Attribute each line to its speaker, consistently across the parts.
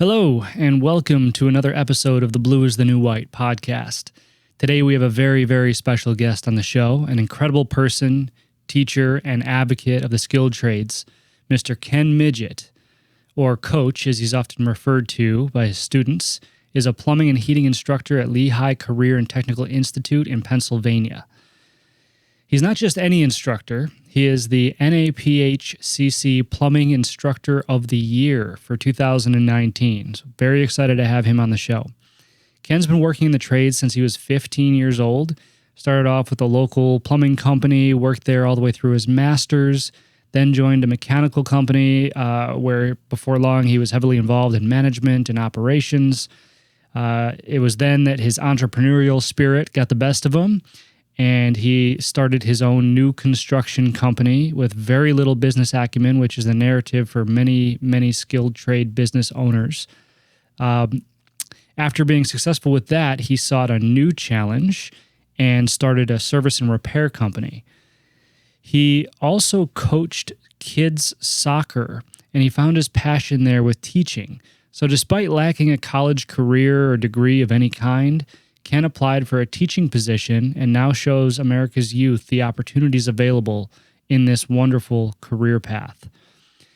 Speaker 1: Hello, and welcome to another episode of the Blue is the New White podcast. Today we have a very, very special guest on the show, an incredible person, teacher, and advocate of the skilled trades, Mr. Ken Midgett, or Coach, as he's often referred to by his students, is a plumbing and heating instructor at Lehigh Career and Technical Institute in Pennsylvania. He's not just any instructor, he is the NAPHCC Plumbing Instructor of the Year for 2019. So very excited to have him on the show. Ken's been working in the trades since he was 15 years old. Started off with a local plumbing company, worked there all the way through his master's, then joined a mechanical company where before long he was heavily involved in management and operations. It was then that his entrepreneurial spirit got the best of him, and he started his own new construction company with very little business acumen, which is the narrative for many, many skilled trade business owners. After being successful with that, he sought a new challenge and started a service and repair company. He also coached kids soccer, and he found his passion there with teaching. So despite lacking a college career or degree of any kind, Ken applied for a teaching position and now shows America's youth the opportunities available in this wonderful career path.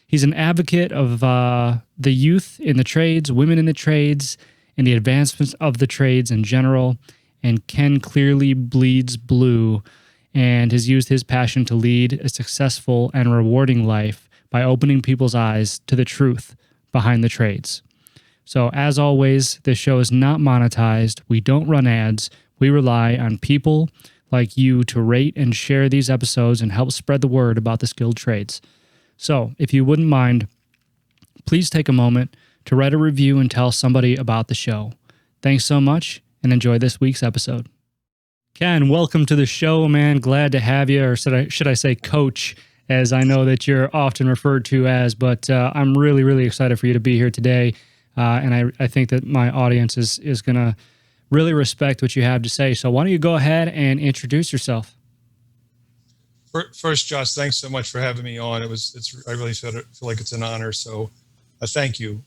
Speaker 1: He's an advocate of the youth in the trades, women in the trades, and the advancements of the trades in general. And Ken clearly bleeds blue and has used his passion to lead a successful and rewarding life by opening people's eyes to the truth behind the trades. So as always, this show is not monetized. We don't run ads. We rely on people like you to rate and share these episodes and help spread the word about the skilled trades. So if you wouldn't mind, please take a moment to write a review and tell somebody about the show. Thanks so much and enjoy this week's episode. Ken, welcome to the show, man. Glad to have you, or should I say Coach, as I know that you're often referred to as, but I'm really, really excited for you to be here today. And I think that my audience is going to really respect what you have to say. So why don't you go ahead and introduce yourself?
Speaker 2: First, Josh, thanks so much for having me on. I really feel like it's an honor. So thank you,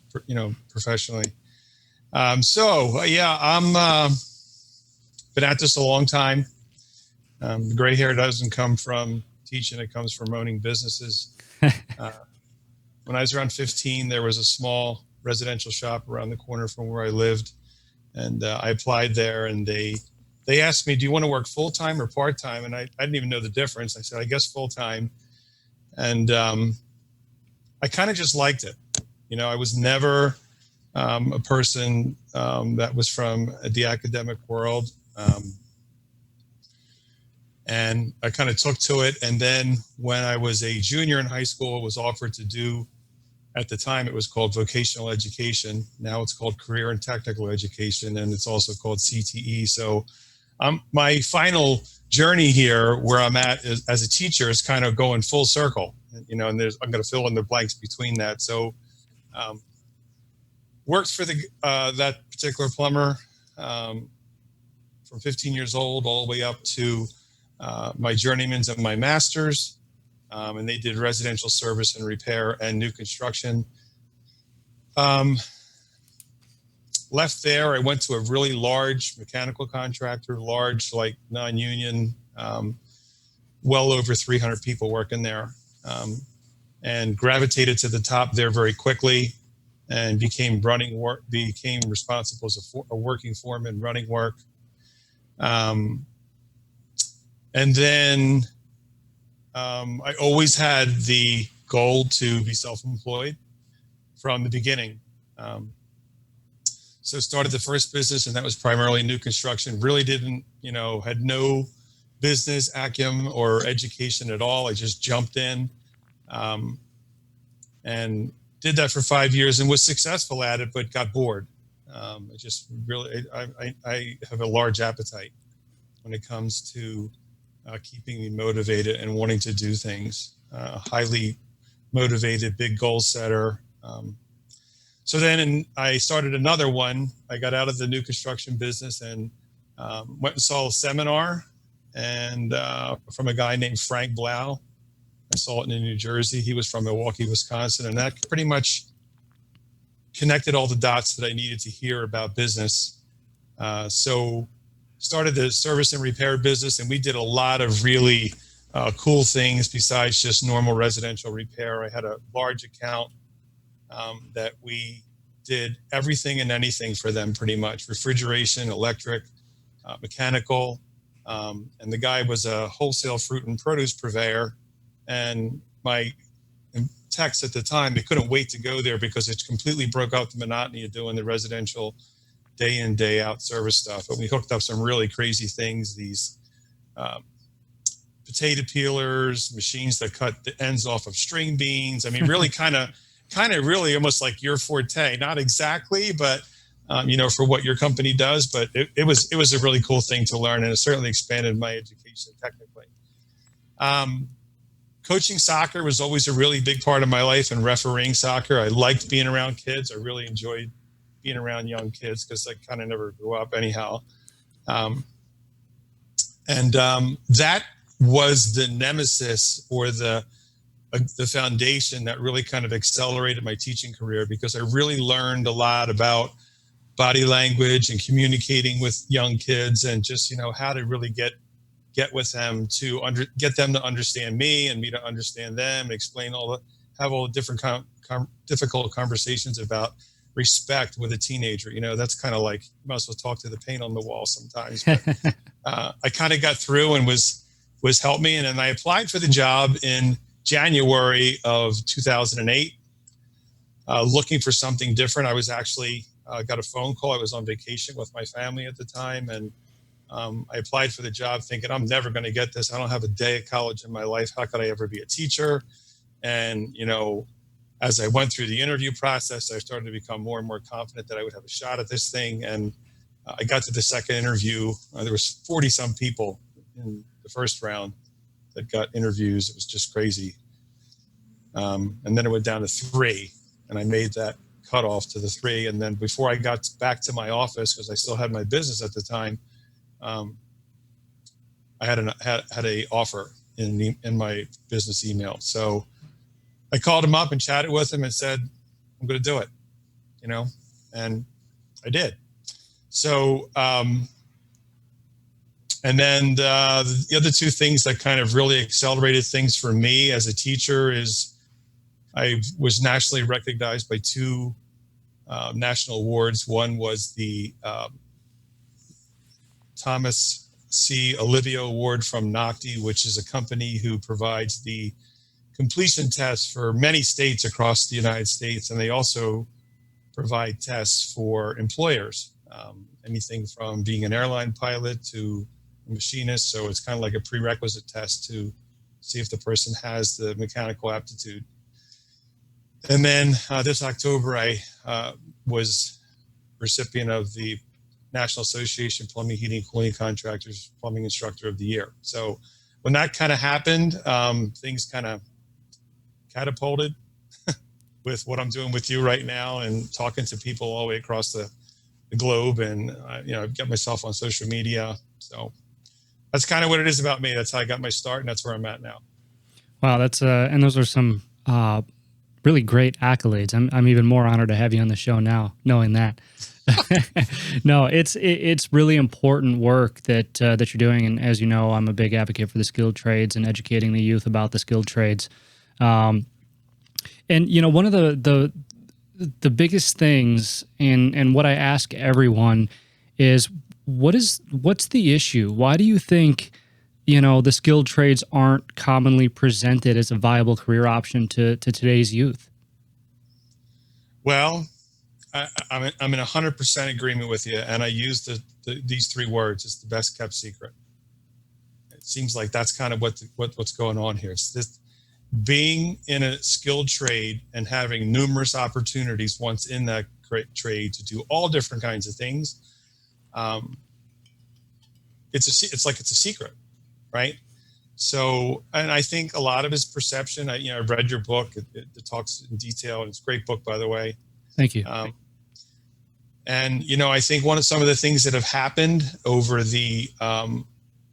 Speaker 2: professionally. I'm been at this a long time. The gray hair doesn't come from teaching. It comes from owning businesses. When I was around 15, there was a small residential shop around the corner from where I lived. And I applied there, and they asked me, do you want to work full-time or part-time? And I didn't even know the difference. I said, I guess full-time. And I kind of just liked it. I was never a person that was from the academic world. And I kind of took to it. And then when I was a junior in high school, I was offered to do, at the time, it was called vocational education. Now it's called career and technical education, and it's also called CTE. So my final journey here, where I'm at as a teacher, is kind of going full circle. And I'm going to fill in the blanks between that. So worked for that particular plumber from 15 years old all the way up to my journeyman's and my master's. And they did residential service and repair and new construction. Left there, I went to a really large mechanical contractor, large, like non-union, well over 300 people working there, and gravitated to the top there very quickly, and became responsible as a working foreman running work. And then I always had the goal to be self-employed from the beginning. So started the first business, and that was primarily new construction. Really didn't, had no business acumen or education at all. I just jumped in and did that for 5 years and was successful at it, but got bored. I have a large appetite when it comes to keeping me motivated and wanting to do things. Highly motivated, big goal setter. So then I started another one. I got out of the new construction business and went and saw a seminar and from a guy named Frank Blau. I saw it in New Jersey. He was from Milwaukee, Wisconsin. And that pretty much connected all the dots that I needed to hear about business. So started the service and repair business, and we did a lot of really cool things besides just normal residential repair. I had a large account that we did everything and anything for them, pretty much: refrigeration, electric, mechanical. And the guy was a wholesale fruit and produce purveyor. And my techs at the time, they couldn't wait to go there because it completely broke out the monotony of doing the residential day in, day out service stuff. But we hooked up some really crazy things, these potato peelers, machines that cut the ends off of string beans. I mean, really kind of really almost like your forte. Not exactly, but for what your company does. But it was a really cool thing to learn, and it certainly expanded my education technically. Coaching soccer was always a really big part of my life, and refereeing soccer. I liked being around kids. I really enjoyed being around young kids because I kind of never grew up anyhow. That was the nemesis, or the foundation that really kind of accelerated my teaching career, because I really learned a lot about body language and communicating with young kids, and just, how to really get with them to get them to understand me and me to understand them, and explain have all the different difficult conversations about respect with a teenager. That's kind of like, you might as well talk to the paint on the wall sometimes. But I kind of got through and was helped me. And then I applied for the job in January of 2008, looking for something different. I was actually got a phone call. I was on vacation with my family at the time, and I applied for the job thinking, I'm never going to get this. I don't have a day of college in my life. How could I ever be a teacher? And, as I went through the interview process, I started to become more and more confident that I would have a shot at this thing. And I got to the second interview. There was 40 some people in the first round that got interviews. It was just crazy. And then it went down to 3, and I made that cutoff to the 3. And then before I got back to my office, because I still had my business at the time, I had a offer in my business email. So I called him up and chatted with him and said, I'm going to do it, and I did. So, and then the other two things that kind of really accelerated things for me as a teacher is I was nationally recognized by 2 national awards. One was the Thomas C. Olivio Award from NAPHCC, which is a company who provides the completion tests for many states across the United States. And they also provide tests for employers, anything from being an airline pilot to a machinist. So it's kind of like a prerequisite test to see if the person has the mechanical aptitude. And then this October, I was recipient of the National Association Plumbing, Heating, Cooling Contractors Plumbing Instructor of the Year. So when that kind of happened, things kind of catapulted with what I'm doing with you right now, and talking to people all the way across the globe. And I've got myself on social media. So that's kind of what it is about me. That's how I got my start, and that's where I'm at now.
Speaker 1: Wow, that's and those are some really great accolades. I'm even more honored to have you on the show now, knowing that. No, it's really important work that you're doing, and as you know, I'm a big advocate for the skilled trades and educating the youth about the skilled trades. And one of the biggest things, and what I ask everyone is, what's the issue? Why do you think the skilled trades aren't commonly presented as a viable career option to today's youth?
Speaker 2: Well, I'm in 100% agreement with you, and I use these 3 words. It's the best kept secret. It seems like that's kind of what's going on here. It's this, being in a skilled trade and having numerous opportunities once in that trade to do all different kinds of things. It's like it's a secret, right? So, and I think a lot of it's perception. I read your book. It talks in detail, and it's a great book, by the way.
Speaker 1: Thank you.
Speaker 2: And I think some of the things that have happened over the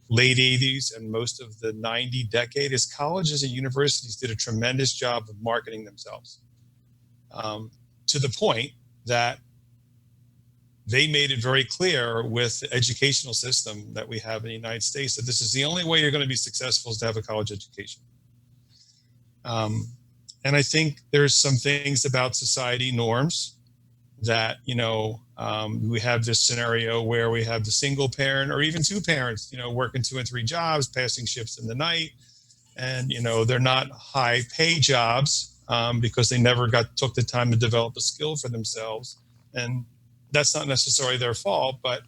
Speaker 2: late 80s and most of the 90 decade is colleges and universities did a tremendous job of marketing themselves, to the point that they made it very clear with the educational system that we have in the United States that this is the only way you're going to be successful is to have a college education. And I think there's some things about society norms that, we have this scenario where we have the single parent or even two parents, working 2 and 3 jobs, passing shifts in the night. And, they're not high pay jobs because they never took the time to develop a skill for themselves. And that's not necessarily their fault, but,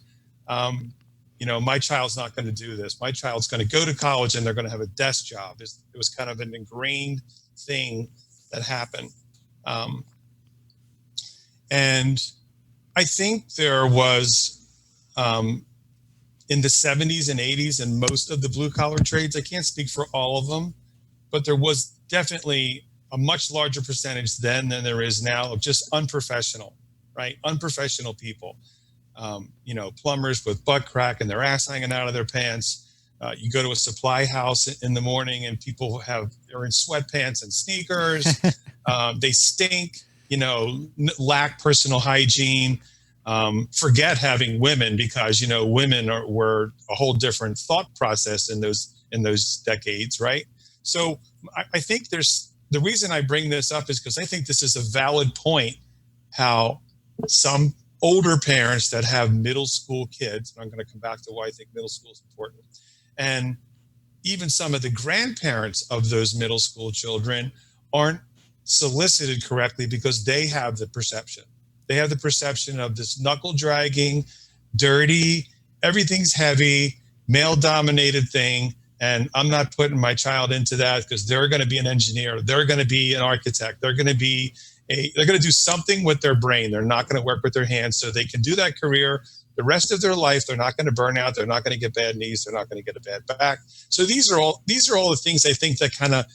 Speaker 2: my child's not going to do this. My child's going to go to college and they're going to have a desk job. It was kind of an ingrained thing that happened. And I think there was, in the 70s and 80s and most of the blue collar trades, I can't speak for all of them, but there was definitely a much larger percentage then than there is now of just unprofessional, right? Unprofessional people, plumbers with butt crack and their ass hanging out of their pants. You go to a supply house in the morning and people are in sweatpants and sneakers. They stink, lack personal hygiene. Forget having women because, women were a whole different thought process in those decades, right? So I think the reason I bring this up is because I think this is a valid point, how some older parents that have middle school kids, and I'm going to come back to why I think middle school is important, and even some of the grandparents of those middle school children aren't solicited correctly because they have the perception. They have the perception of this knuckle dragging, dirty, everything's heavy, male dominated thing. And I'm not putting my child into that because they're going to be an engineer. They're going to be an architect. They're going to do something with their brain. They're not going to work with their hands so they can do that career the rest of their life. They're not going to burn out. They're not going to get bad knees. They're not going to get a bad back. So these are all the things I think that kind of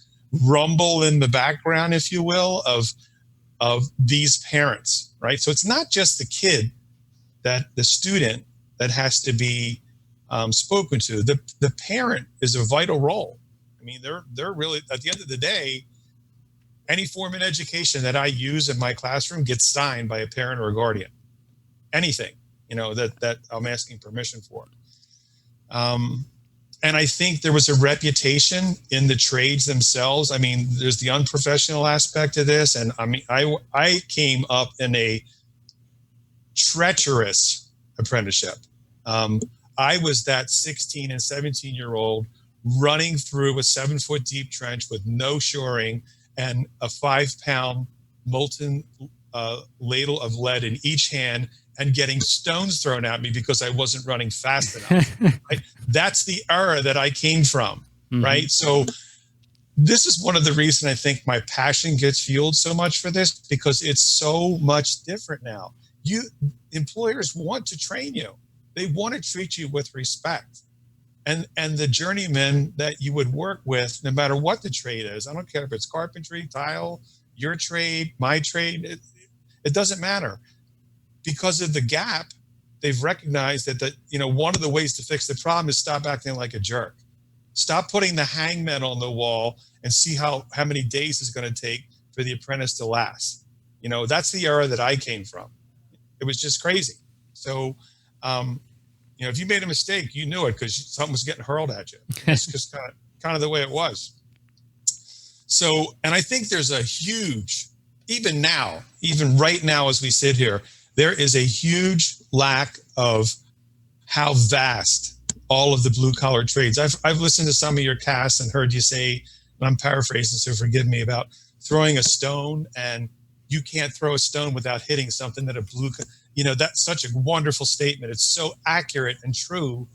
Speaker 2: rumble in the background, if you will, of these parents, right? So it's not just the kid, the student that has to be spoken to. The parent is a vital role. I mean, they're really, at the end of the day, any form of education that I use in my classroom gets signed by a parent or a guardian. Anything, that I'm asking permission for. And I think there was a reputation in the trades themselves. I mean, there's the unprofessional aspect of this. And I mean, I came up in a treacherous apprenticeship. I was that 16 and 17-year-old running through a 7-foot deep trench with no shoring and a 5-pound molten ladle of lead in each hand and getting stones thrown at me because I wasn't running fast enough. Right? That's the era that I came from, right? So this is one of the reasons I think my passion gets fueled so much for this, because it's so much different now. Employers want to train you. They want to treat you with respect. And the journeyman that you would work with, no matter what the trade is, I don't care if it's carpentry, tile, your trade, my trade, it doesn't matter. Because of the gap, they've recognized that one of the ways to fix the problem is stop acting like a jerk. Stop putting the hangman on the wall and see how many days it's going to take for the apprentice to last. That's the era that I came from. It was just crazy. So, if you made a mistake, you knew it because something was getting hurled at you. It's just kind of the way it was. So, and I think there's a huge, even right now as we sit here, there is a huge lack of how vast all of the blue collar trades. I've listened to some of your casts and heard you say, and I'm paraphrasing, so forgive me, about throwing a stone, and you can't throw a stone without hitting something that that's such a wonderful statement. It's so accurate and true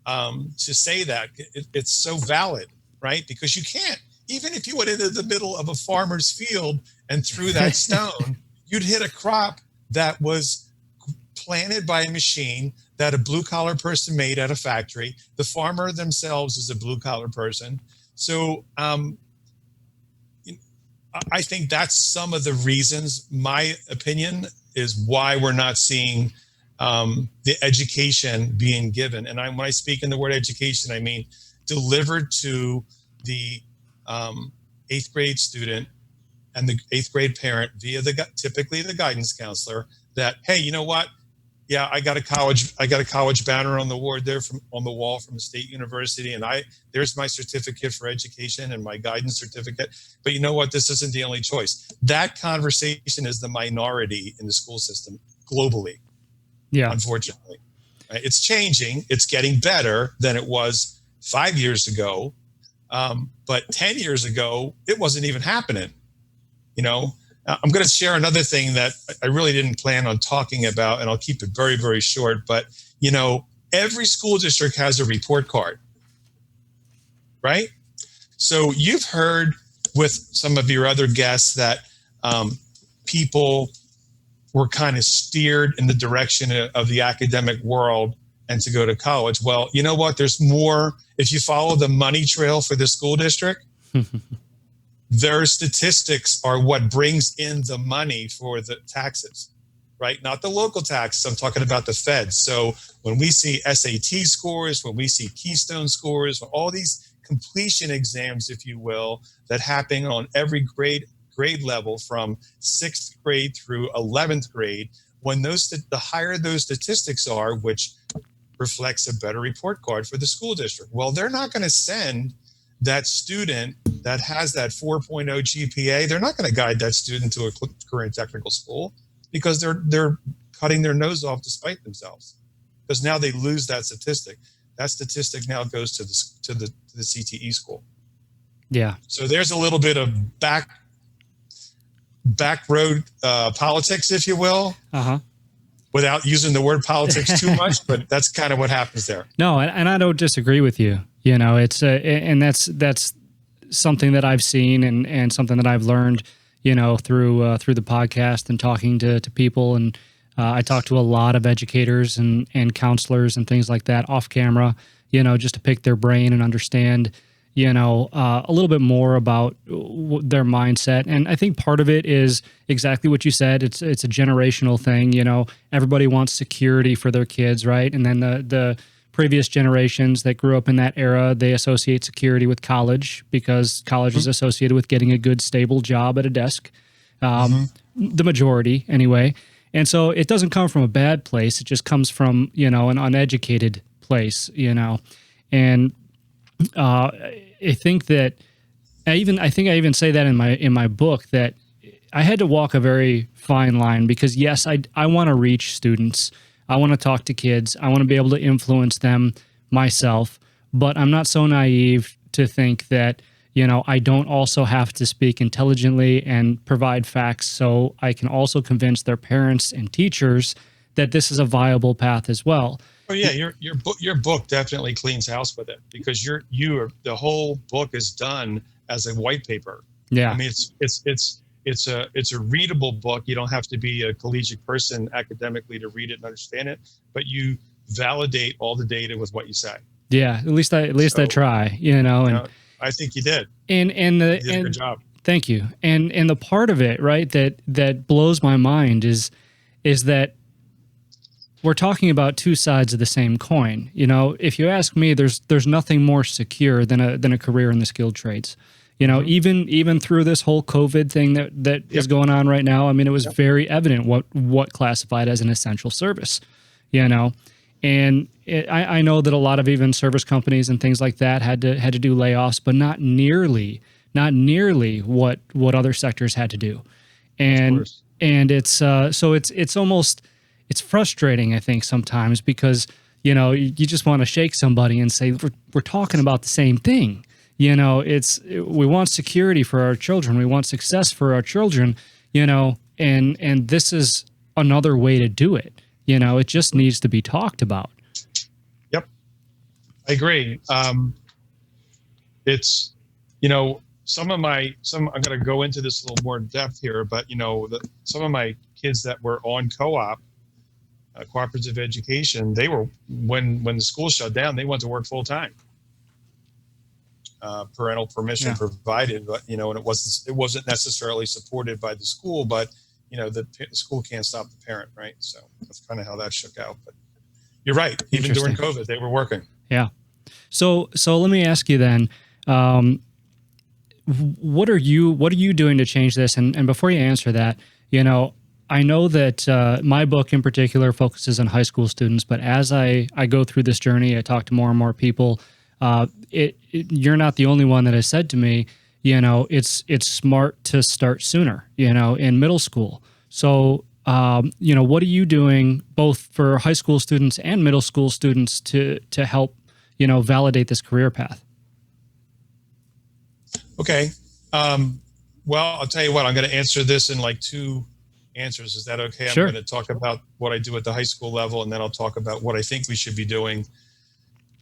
Speaker 2: to say that. It's so valid, right? Because you can't, even if you went into the middle of a farmer's field and threw that stone, you'd hit a crop that was planted by a machine that a blue collar person made at a factory. The farmer themselves is a blue collar person. So I think that's some of the reasons, my opinion, is why we're not seeing the education being given. And when I speak in the word education, I mean delivered to the 8th grade student and the 8th grade parent via typically the guidance counselor, that, hey, you know what? Yeah, I got a college banner on the wall from a state university, and there's my certificate for education and my guidance certificate. But you know what? This isn't the only choice. That conversation is the minority in the school system globally.
Speaker 1: Yeah.
Speaker 2: Unfortunately, right? It's changing. It's getting better than it was 5 years ago. But 10 years ago, it wasn't even happening. I'm going to share another thing that I really didn't plan on talking about, and I'll keep it very, very short. But, every school district has a report card, right? So you've heard with some of your other guests that people were kind of steered in the direction of the academic world and to go to college. Well, you know what? There's more. If you follow the money trail for the school district, their statistics are what brings in the money for the taxes, right? Not the local taxes. I'm talking about the feds. So when we see SAT scores, when we see Keystone scores, all these completion exams, if you will, that happen on every grade level from 6th grade through 11th grade, when the higher those statistics are, which reflects a better report card for the school district. Well, they're not going to send that student that has that 4.0 GPA, they're not going to guide that student to a career and technical school, because they're cutting their nose off to spite themselves, because now they lose that statistic. That statistic now goes to the CTE school.
Speaker 1: Yeah.
Speaker 2: So there's a little bit of back road politics, if you will, without using the word politics too much, but that's kind of what happens there.
Speaker 1: No, and I don't disagree with you. It's and that's something that I've seen and something that I've learned, through the podcast and talking to people. And I talk to a lot of educators and counselors and things like that off camera, just to pick their brain and understand, a little bit more about their mindset. And I think part of it is exactly what you said. It's a generational thing. Everybody wants security for their kids, right? And then the previous generations that grew up in that era, they associate security with college, because college is associated with getting a good, stable job at a desk. The majority, anyway. And so it doesn't come from a bad place. It just comes from, an uneducated place, And I think that I even say that in my book, that I had to walk a very fine line, because yes, I want to reach students. I want to talk to kids. I want to be able to influence them myself, but I'm not so naive to think that, I don't also have to speak intelligently and provide facts, so I can also convince their parents and teachers that this is a viable path as well.
Speaker 2: Oh yeah, your book definitely cleans house with it, because the whole book is done as a white paper.
Speaker 1: Yeah.
Speaker 2: I mean, it's a readable book. You don't have to be a collegiate person academically to read it and understand it, but you validate all the data with what you say.
Speaker 1: Yeah, at least I try, and
Speaker 2: I think you did.
Speaker 1: And
Speaker 2: you did a good job.
Speaker 1: Thank you. And the part of it, right, that blows my mind is that we're talking about two sides of the same coin. If you ask me, there's nothing more secure than a career in the skilled trades. Even through this whole COVID thing that is going on right now, I mean, it was very evident what classified as an essential service, and I know that a lot of even service companies and things like that had to do layoffs, but not nearly what other sectors had to do. And it's so it's frustrating, I think, sometimes, because you just want to shake somebody and say, we're talking about the same thing. We want security for our children. We want success for our children, and this is another way to do it. It just needs to be talked about.
Speaker 2: Yep. I agree. It's, I'm going to go into this a little more in depth here, but some of my kids that were on co-op, cooperative education, they were, when the school shut down, they went to work full time. Parental permission provided, but and it wasn't necessarily supported by the school, but the school can't stop the parent, right? So that's kind of how that shook out. But you're right, even during COVID, they were working. Yeah.
Speaker 1: So let me ask you then, what are you doing to change this? And before you answer that, I know that my book in particular focuses on high school students, but as I go through this journey, I talk to more and more people. You're not the only one that has said to me, it's smart to start sooner, in middle school. So, what are you doing both for high school students and middle school students to help, validate this career path?
Speaker 2: Okay. Well, I'll tell you what, I'm going to answer this in like 2 answers. Is that okay?
Speaker 1: Sure.
Speaker 2: I'm going to talk about what I do at the high school level, and then I'll talk about what I think we should be doing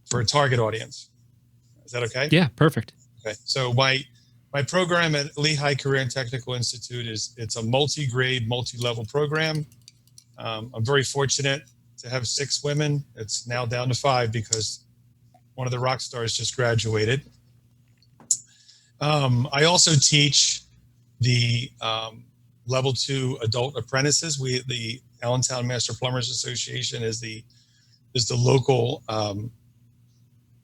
Speaker 2: for a target audience. Is that okay?
Speaker 1: Yeah, perfect.
Speaker 2: Okay. So my program at Lehigh Career Technical Institute it's a multi-grade, multi-level program. I'm very fortunate to have 6 women. It's now down to 5 because one of the rock stars just graduated. I also teach the level 2 adult apprentices. The Allentown Master Plumbers Association is the local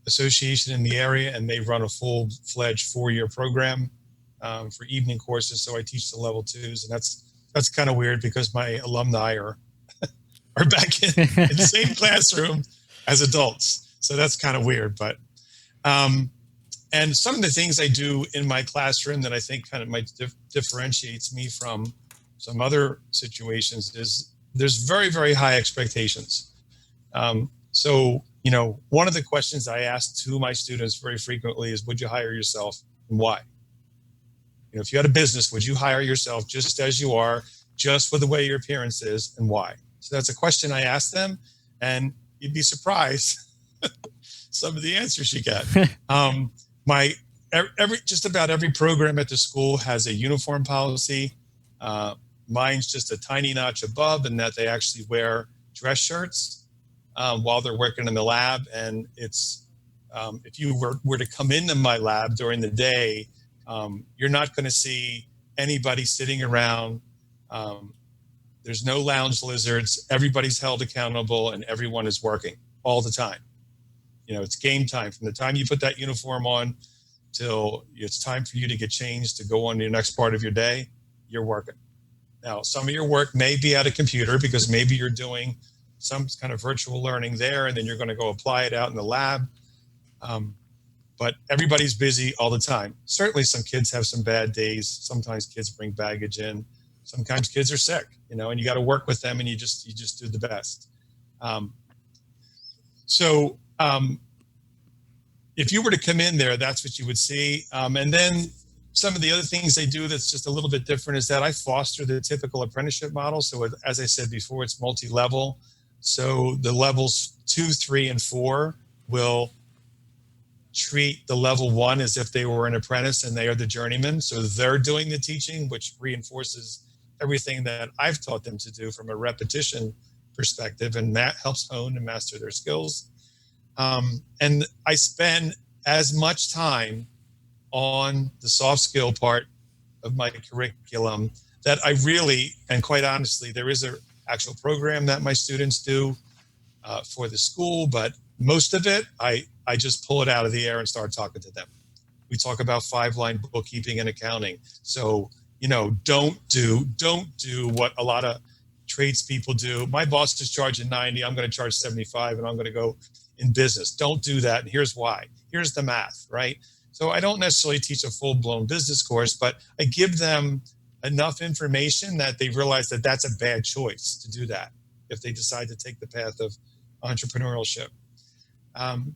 Speaker 2: association in the area, and they run a full-fledged 4-year program for evening courses. So I teach the level 2s, and that's kind of weird because my alumni are back in the same classroom as adults. So that's kind of weird, but and some of the things I do in my classroom that I think kind of might differentiates me from some other situations is there's very, very high expectations. So, one of the questions I ask to my students very frequently is, would you hire yourself and why? If you had a business, would you hire yourself just as you are, just with the way your appearance is, and why? So that's a question I ask them, and you'd be surprised some of the answers you get. Just about every program at the school has a uniform policy. Mine's just a tiny notch above, in that they actually wear dress shirts while they're working in the lab. And it's if you were to come into my lab during the day, you're not going to see anybody sitting around. There's no lounge lizards. Everybody's held accountable, and everyone is working all the time. It's game time from the time you put that uniform on till it's time for you to get changed to go on to your next part of your day. You're working. Now, some of your work may be at a computer because maybe you're doing some kind of virtual learning there, and then you're going to go apply it out in the lab. But everybody's busy all the time. Certainly some kids have some bad days. Sometimes kids bring baggage in. Sometimes kids are sick, and you got to work with them, and you just do the best. If you were to come in there, that's what you would see. And then some of the other things they do that's just a little bit different is that I foster the typical apprenticeship model. So as I said before, it's multi-level. So the levels 2, 3, and 4 will treat the level 1 as if they were an apprentice and they are the journeyman. So they're doing the teaching, which reinforces everything that I've taught them to do from a repetition perspective, and that helps hone and master their skills. And I spend as much time on the soft skill part of my curriculum that I really, and quite honestly, there is an actual program that my students do for the school, but most of it, I just pull it out of the air and start talking to them. We talk about 5-line bookkeeping and accounting. So, don't do what a lot of tradespeople do. My boss is charging 90, I'm going to charge 75, and I'm going to go in business. Don't do that. And here's why. Here's the math, right? So I don't necessarily teach a full-blown business course, but I give them enough information that they realize that that's a bad choice to do that if they decide to take the path of entrepreneurship. And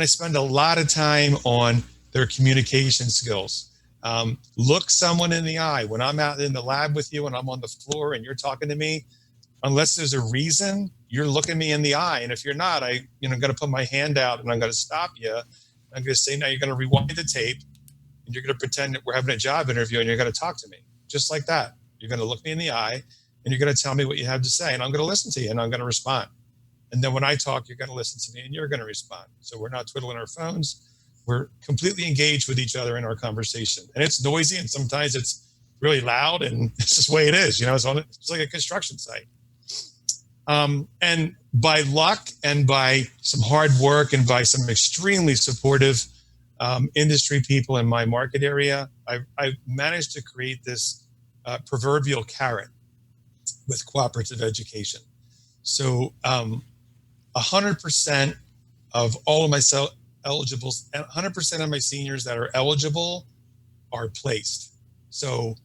Speaker 2: I spend a lot of time on their communication skills. Look someone in the eye. When I'm out in the lab with you and I'm on the floor and you're talking to me, unless there's a reason, you're looking me in the eye. And if you're not, I'm going to put my hand out and I'm going to stop you. I'm going to say, now you're going to rewind the tape and you're going to pretend that we're having a job interview and you're going to talk to me just like that. You're going to look me in the eye and you're going to tell me what you have to say, and I'm going to listen to you and I'm going to respond. And then when I talk, you're going to listen to me and you're going to respond. So we're not twiddling our phones. We're completely engaged with each other in our conversation. And it's noisy and sometimes it's really loud, and it's just the way it is. It's like a construction site. And by luck and by some hard work and by some extremely supportive industry people in my market area, I've managed to create this proverbial carrot. with cooperative education. So 100% of all of my eligibles, 100% of my seniors that are eligible are placed. So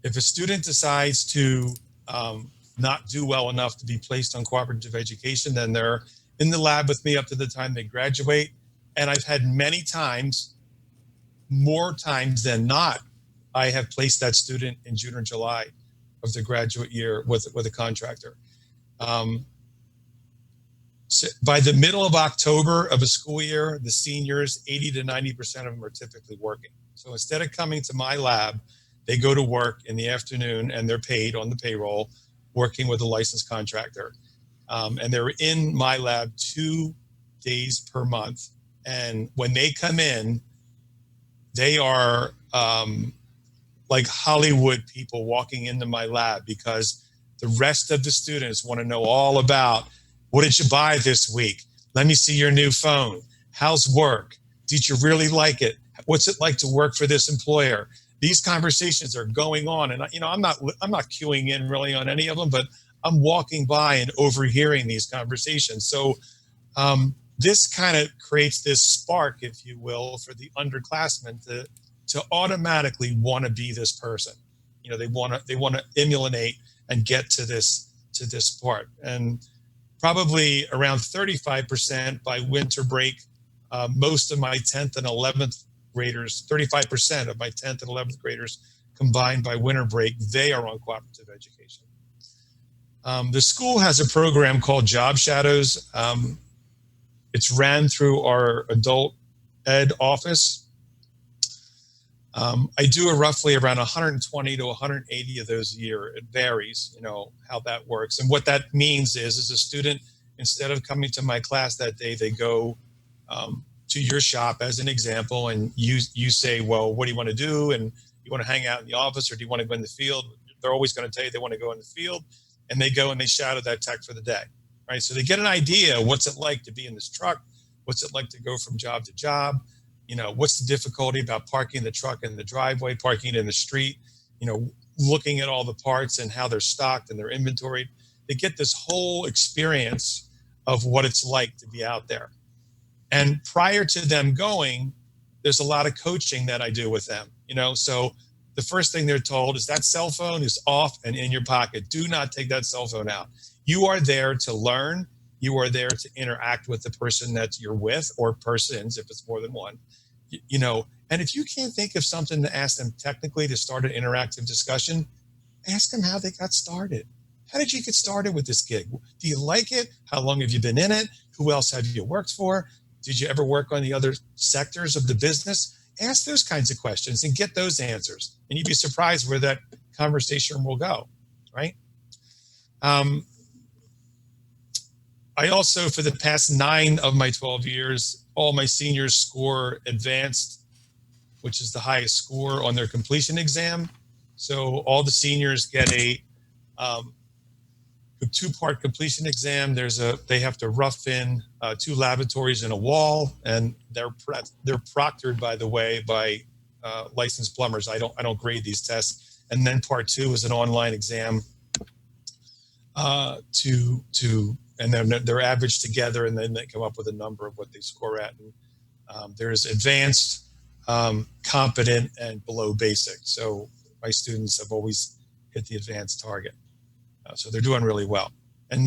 Speaker 2: if a student decides to not do well enough to be placed on cooperative education, then they're in the lab with me up to the time they graduate. And I've had many times, more times than not, I have placed that student in June or July of the graduate year with a contractor. So by the middle of October of a school year, the seniors, 80 to 90% of them are typically working. So instead of coming to my lab, they go to work in the afternoon and they're paid on the payroll, working with a licensed contractor. And they're in my lab 2 days per month. And when they come in, they are like Hollywood people walking into my lab, because the rest of the students want to know all about, what did you buy this week? Let me see your new phone. How's work? Did you really like it? What's it like to work for this employer? These conversations are going on, and I'm not queuing in really on any of them, but I'm walking by and overhearing these conversations. So this kind of creates this spark, if you will, for the underclassmen to automatically want to be this person. They want to emulate and get to this part. And probably around 35% by winter break, most of my 10th and 11th graders, 35% of my 10th and 11th graders combined by winter break, they are on cooperative education. The school has a program called Job Shadows. It's ran through our adult ed office. I do roughly around 120 to 180 of those a year. It varies, how that works. And what that means is a student, instead of coming to my class that day, they go to your shop as an example, and you say, well, what do you want to do? And you want to hang out in the office, or do you want to go in the field? They're always going to tell you they want to go in the field, and they go and they shadow that tech for the day, right? So they get an idea, what's it like to be in this truck? What's it like to go from job to job? What's the difficulty about parking the truck in the driveway, parking it in the street, looking at all the parts and how they're stocked and they're inventoried. They get this whole experience of what it's like to be out there. And prior to them going, there's a lot of coaching that I do with them, so the first thing they're told is that cell phone is off and in your pocket. Do not take that cell phone out. You are there to learn. You are there to interact with the person that you're with, or persons, if it's more than one, and if you can't think of something to ask them technically to start an interactive discussion, ask them how they got started. How did you get started with this gig? Do you like it? How long have you been in it? Who else have you worked for? Did you ever work on the other sectors of the business? Ask those kinds of questions and get those answers. And you'd be surprised where that conversation will go, right? I also, for the past 9 of my 12 years, all my seniors score advanced, which is the highest score on their completion exam. So all the seniors get a 2-part completion exam. They have to rough in 2 lavatories and a wall, and they're proctored, by the way, by licensed plumbers. I don't grade these tests. And then part 2 is an online exam and then they're averaged together, and then they come up with a number of what they score at. And there's advanced, competent, and below basic. So my students have always hit the advanced target. So they're doing really well. And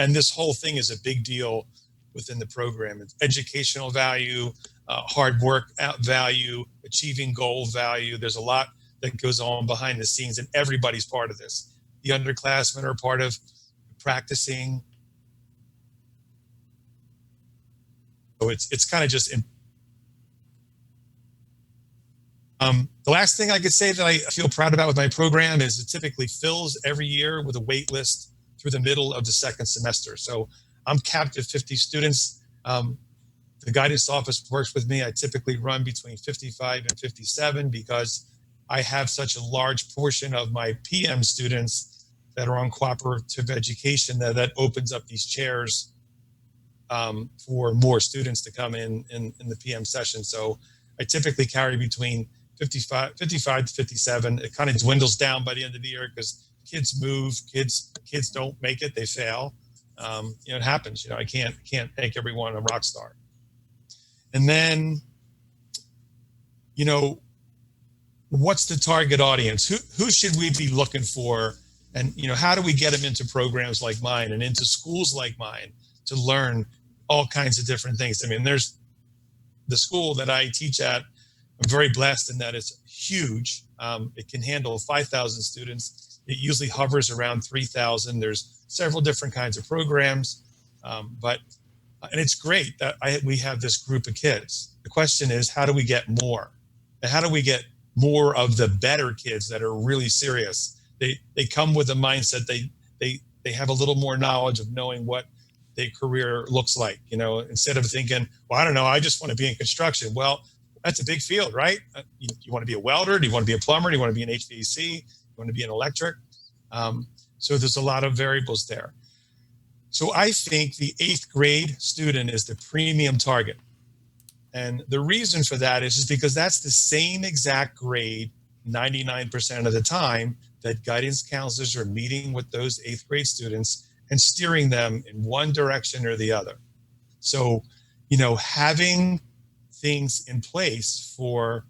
Speaker 2: this whole thing is a big deal within the program. It's educational value, hard work out value, achieving goal value. There's a lot that goes on behind the scenes, and everybody's part of this. The underclassmen are part of practicing. So it's kind of just. The last thing I could say that I feel proud about with my program is it typically fills every year with a wait list through the middle of the 2nd semester. So I'm capped at 50 students. The guidance office works with me. I typically run between 55 and 57 because I have such a large portion of my PM students that are on cooperative education that opens up these chairs for more students to come in the PM session. So I typically carry between 55 to 57. It kind of dwindles down by the end of the year because kids move, kids don't make it, they fail. It happens. I can't make everyone a rock star. And then, what's the target audience? Who should we be looking for? And, how do we get them into programs like mine and into schools like mine to learn all kinds of different things? I mean, there's the school that I teach at. I'm very blessed in that it's huge. It can handle 5,000 students. It usually hovers around 3,000. There's several different kinds of programs, and it's great that we have this group of kids. The question is, how do we get more? And how do we get more of the better kids that are really serious? They come with a mindset. They have a little more knowledge of knowing what their career looks like. Instead of thinking, well, I don't know, I just want to be in construction. Well, that's a big field, right? You want to be a welder? Do you want to be a plumber? Do you want to be an HVAC? Do you want to be an electric? So there's a lot of variables there. So I think the 8th grade student is the premium target. And the reason for that is because that's the same exact grade 99% of the time that guidance counselors are meeting with those 8th grade students and steering them in one direction or the other. So, having things in place for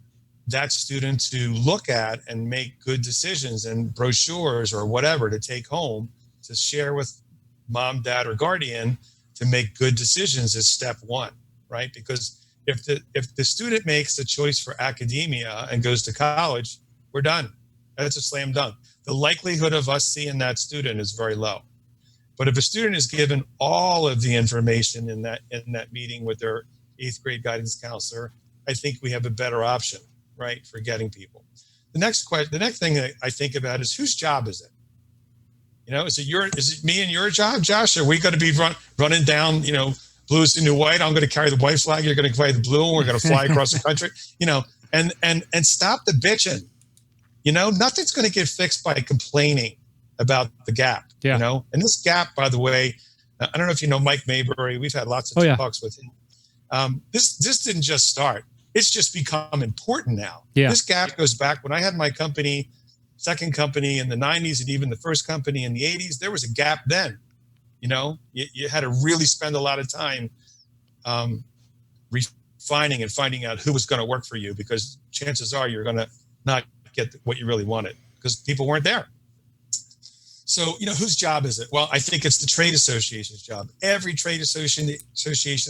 Speaker 2: that student to look at and make good decisions and brochures or whatever to take home to share with mom, dad, or guardian to make good decisions is step one, right? Because if the student makes the choice for academia and goes to college, we're done. That's a slam dunk. The likelihood of us seeing that student is very low. But if a student is given all of the information in that meeting with their 8th grade guidance counselor, I think we have a better option, right, for getting people. The next thing that I think about is, whose job is it? Is it me and your job, Josh? Are we going to be running down, blue is the new white? I'm going to carry the white flag. You're going to carry the blue, and we're going to fly across the country. And stop the bitching. Nothing's going to get fixed by complaining about the gap.
Speaker 1: Yeah.
Speaker 2: And this gap, by the way, I don't know if you know Mike Maybury. We've had lots of talks with him. This didn't just start. It's just become important now. Yeah. This gap goes back when I had my company, second company in the 90s, and even the first company in the 80s. There was a gap then. You had to really spend a lot of time refining and finding out who was going to work for you, because chances are you're going to not get what you really wanted because people weren't there. So, whose job is it? Well, I think it's the trade association's job. Every trade association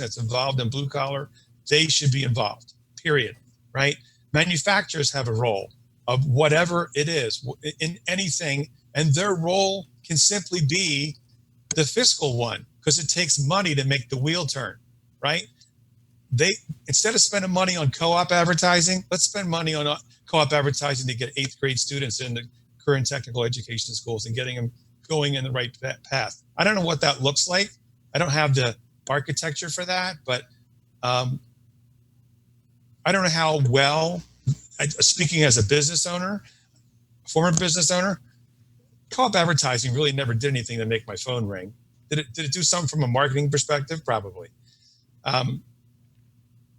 Speaker 2: that's involved in blue collar, they should be involved, period, right? Manufacturers have a role of whatever it is in anything, and their role can simply be the fiscal one, because it takes money to make the wheel turn, right? Instead of spending money on co-op advertising, let's spend money on co-op advertising to get 8th grade students into current technical education schools and getting them going in the right path. I don't know what that looks like. I don't have the architecture for that, but I don't know how well, speaking as a business owner, former business owner, co-op advertising really never did anything to make my phone ring. Did it do something from a marketing perspective? Probably.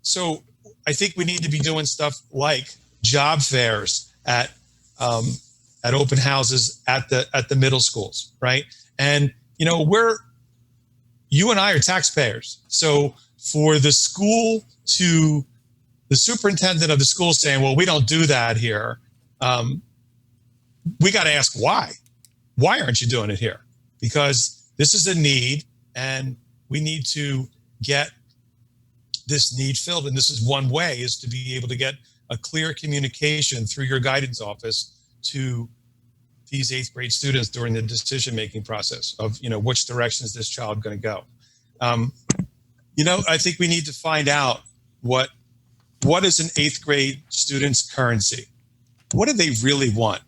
Speaker 2: So I think we need to be doing stuff like job fairs at open houses at the middle schools, right? And you and I are taxpayers. So for the school to the superintendent of the school saying, well, we don't do that here, we got to ask why. Why aren't you doing it here? Because this is a need, and we need to get this need filled. And this is one way, is to be able to get a clear communication through your guidance office to these 8th grade students during the decision-making process of, which direction is this child going to go? I think we need to find out what is an 8th grade student's currency? What do they really want?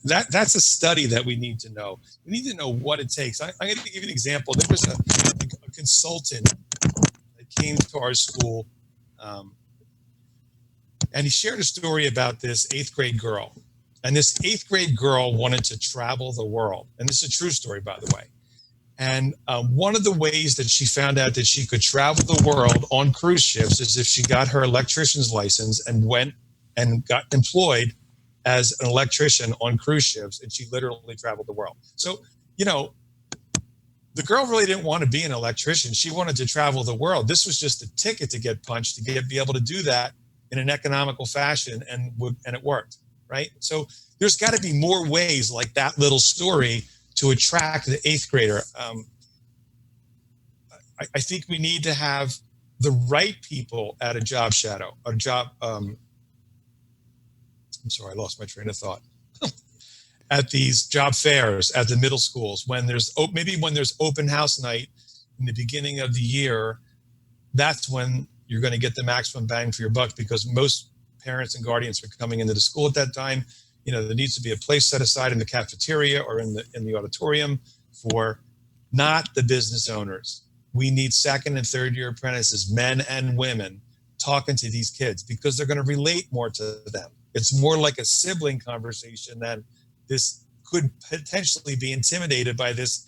Speaker 2: That's a study that we need to know. We need to know what it takes. I'm going to give you an example. There was a consultant that came to our school, and he shared a story about this 8th grade girl. And this 8th grade girl wanted to travel the world. And this is a true story, by the way. And one of the ways that she found out that she could travel the world on cruise ships is if she got her electrician's license and went and got employed as an electrician on cruise ships, and she literally traveled the world. So, you know, the girl really didn't want to be an electrician. She wanted to travel the world. This was just a ticket to get punched, to be able to do that in an economical fashion, and it worked, right? So there's got to be more ways like that little story to attract the 8th grader. I think we need to have the right people at a job shadow, I'm sorry, I lost my train of thought. At these job fairs, at the middle schools, when there's open house night in the beginning of the year, that's when you're going to get the maximum bang for your buck, because most parents and guardians are coming into the school at that time. You know, there needs to be a place set aside in the cafeteria or in the auditorium for not the business owners. We need 2nd and 3rd year apprentices, men and women, talking to these kids, because they're going to relate more to them. It's more like a sibling conversation than this could potentially be intimidated by this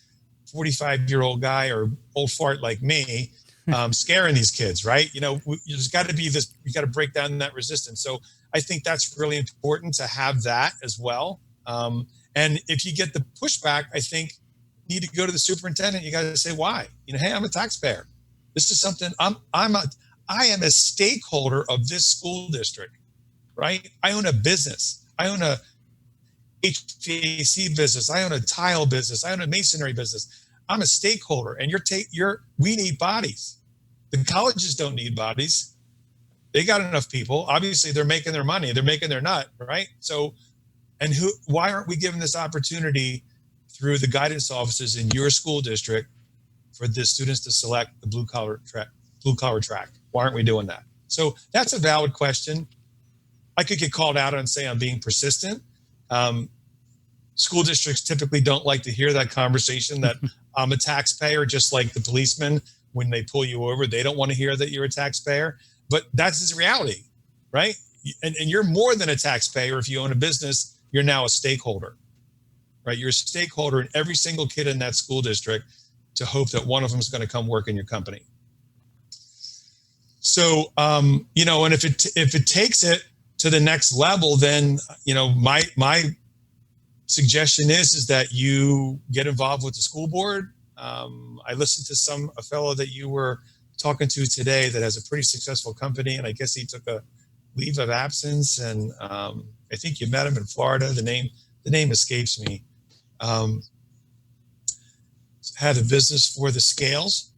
Speaker 2: 45-year-old guy or old fart like me scaring these kids, right? You know, there's got to be this, you got to break down that resistance. So I think that's really important to have that as well. And if you get the pushback, I think you need to go to the superintendent. You got to say why. You know, hey, I'm a taxpayer. This is something I am a stakeholder of this school district, right? I own a business. I own a HVAC business. I own a tile business. I own a masonry business. I'm a stakeholder, and we need bodies. The colleges don't need bodies. They got enough people. Obviously, they're making their money. They're making their nut, right? So, why aren't we given this opportunity through the guidance offices in your school district for the students to select the blue collar track? Why aren't we doing that? So that's a valid question. I could get called out and say I'm being persistent. School districts typically don't like to hear that conversation that I'm a taxpayer, just like the policeman, when they pull you over, they don't want to hear that you're a taxpayer, but that's the reality, right? And you're more than a taxpayer. If you own a business, you're now a stakeholder, right? You're a stakeholder in every single kid in that school district, to hope that one of them is going to come work in your company. So, you know, and if it takes it to the next level, then, you know, my suggestion is that you get involved with the school board. I listened to a fellow that you were talking to today that has a pretty successful company, and I guess he took a leave of absence, and I think you met him in Florida. The name escapes me. Had a business for the scales.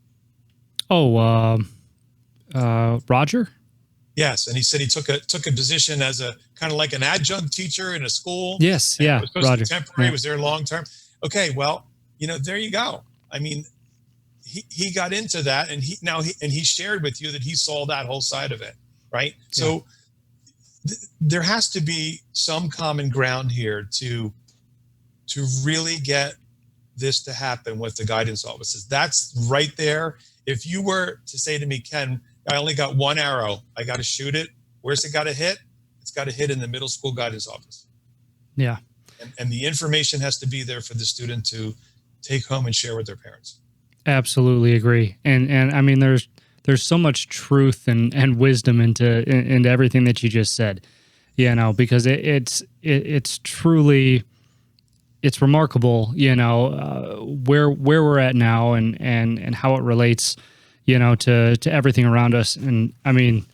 Speaker 1: Oh, Roger.
Speaker 2: Yes, and he said he took a position as a kind of like an adjunct teacher in a school.
Speaker 1: Yes, yeah,
Speaker 2: it was supposed
Speaker 1: Roger.
Speaker 2: to be temporary.
Speaker 1: Yeah.
Speaker 2: Was there long term? Okay, well, you know, there you go. I mean, he got into that, and he shared with you that he saw that whole side of it, right? Yeah. So there has to be some common ground here to really get this to happen with the guidance offices. That's right there. If you were to say to me, Ken, I only got one arrow, I got to shoot it. Where's it got to hit? It's got to hit in the middle school guidance office.
Speaker 1: Yeah.
Speaker 2: And the information has to be there for the student to take home and share with their parents. Absolutely
Speaker 1: agree. And I mean, there's so much truth and wisdom into everything that you just said, you know, because it's truly, it's remarkable, you know, where we're at now and how it relates, you know, to everything around us. And I mean,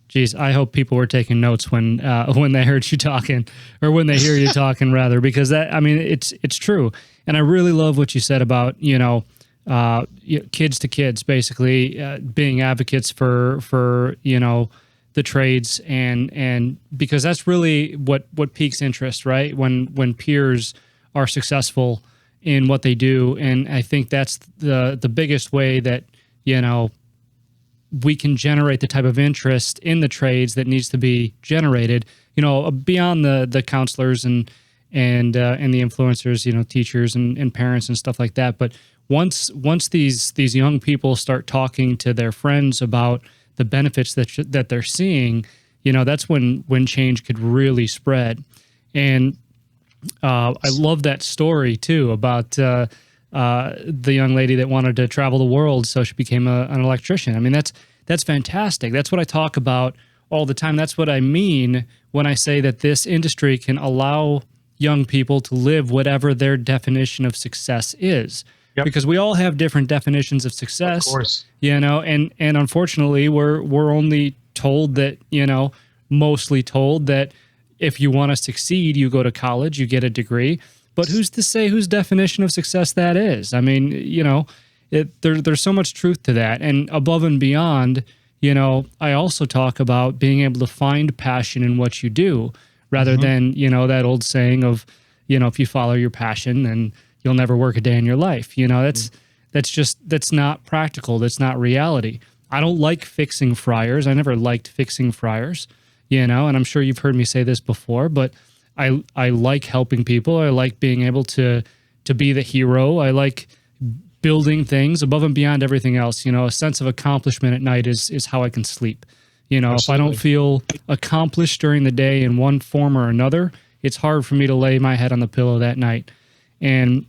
Speaker 1: geez, I hope people were taking notes when they heard you talking, or when they hear you talking rather, because that, I mean, it's true. And I really love what you said about, you know, kids to kids, basically being advocates for, you know, the trades, and because that's really what piques interest, right? When peers are successful in what they do. And I think that's the biggest way that, you know, we can generate the type of interest in the trades that needs to be generated, you know, beyond the counselors and the influencers, you know, teachers and parents and stuff like that. But once these young people start talking to their friends about the benefits that they're seeing, you know, that's when change could really spread. And I love that story too about the young lady that wanted to travel the world, so she became an electrician. I mean, that's fantastic. That's what I talk about all the time. That's what I mean when I say that this industry can allow young people to live whatever their definition of success is.
Speaker 2: Yep.
Speaker 1: Because we all have different definitions of success,
Speaker 2: of course.
Speaker 1: And unfortunately we're only told that, mostly told that if you want to succeed, you go to college, you get a degree. But who's to say whose definition of success that is? I mean, there's so much truth to that. And above and beyond, I also talk about being able to find passion in what you do rather than, that old saying of, if you follow your passion, then you'll never work a day in your life. That's not practical. That's not reality. I don't like fixing fryers. I never liked fixing fryers, and I'm sure you've heard me say this before, but I like helping people. I like being able to be the hero. I like building things above and beyond everything else. A sense of accomplishment at night is how I can sleep.
Speaker 2: Absolutely.
Speaker 1: If I don't feel accomplished during the day in one form or another, it's hard for me to lay my head on the pillow that night. And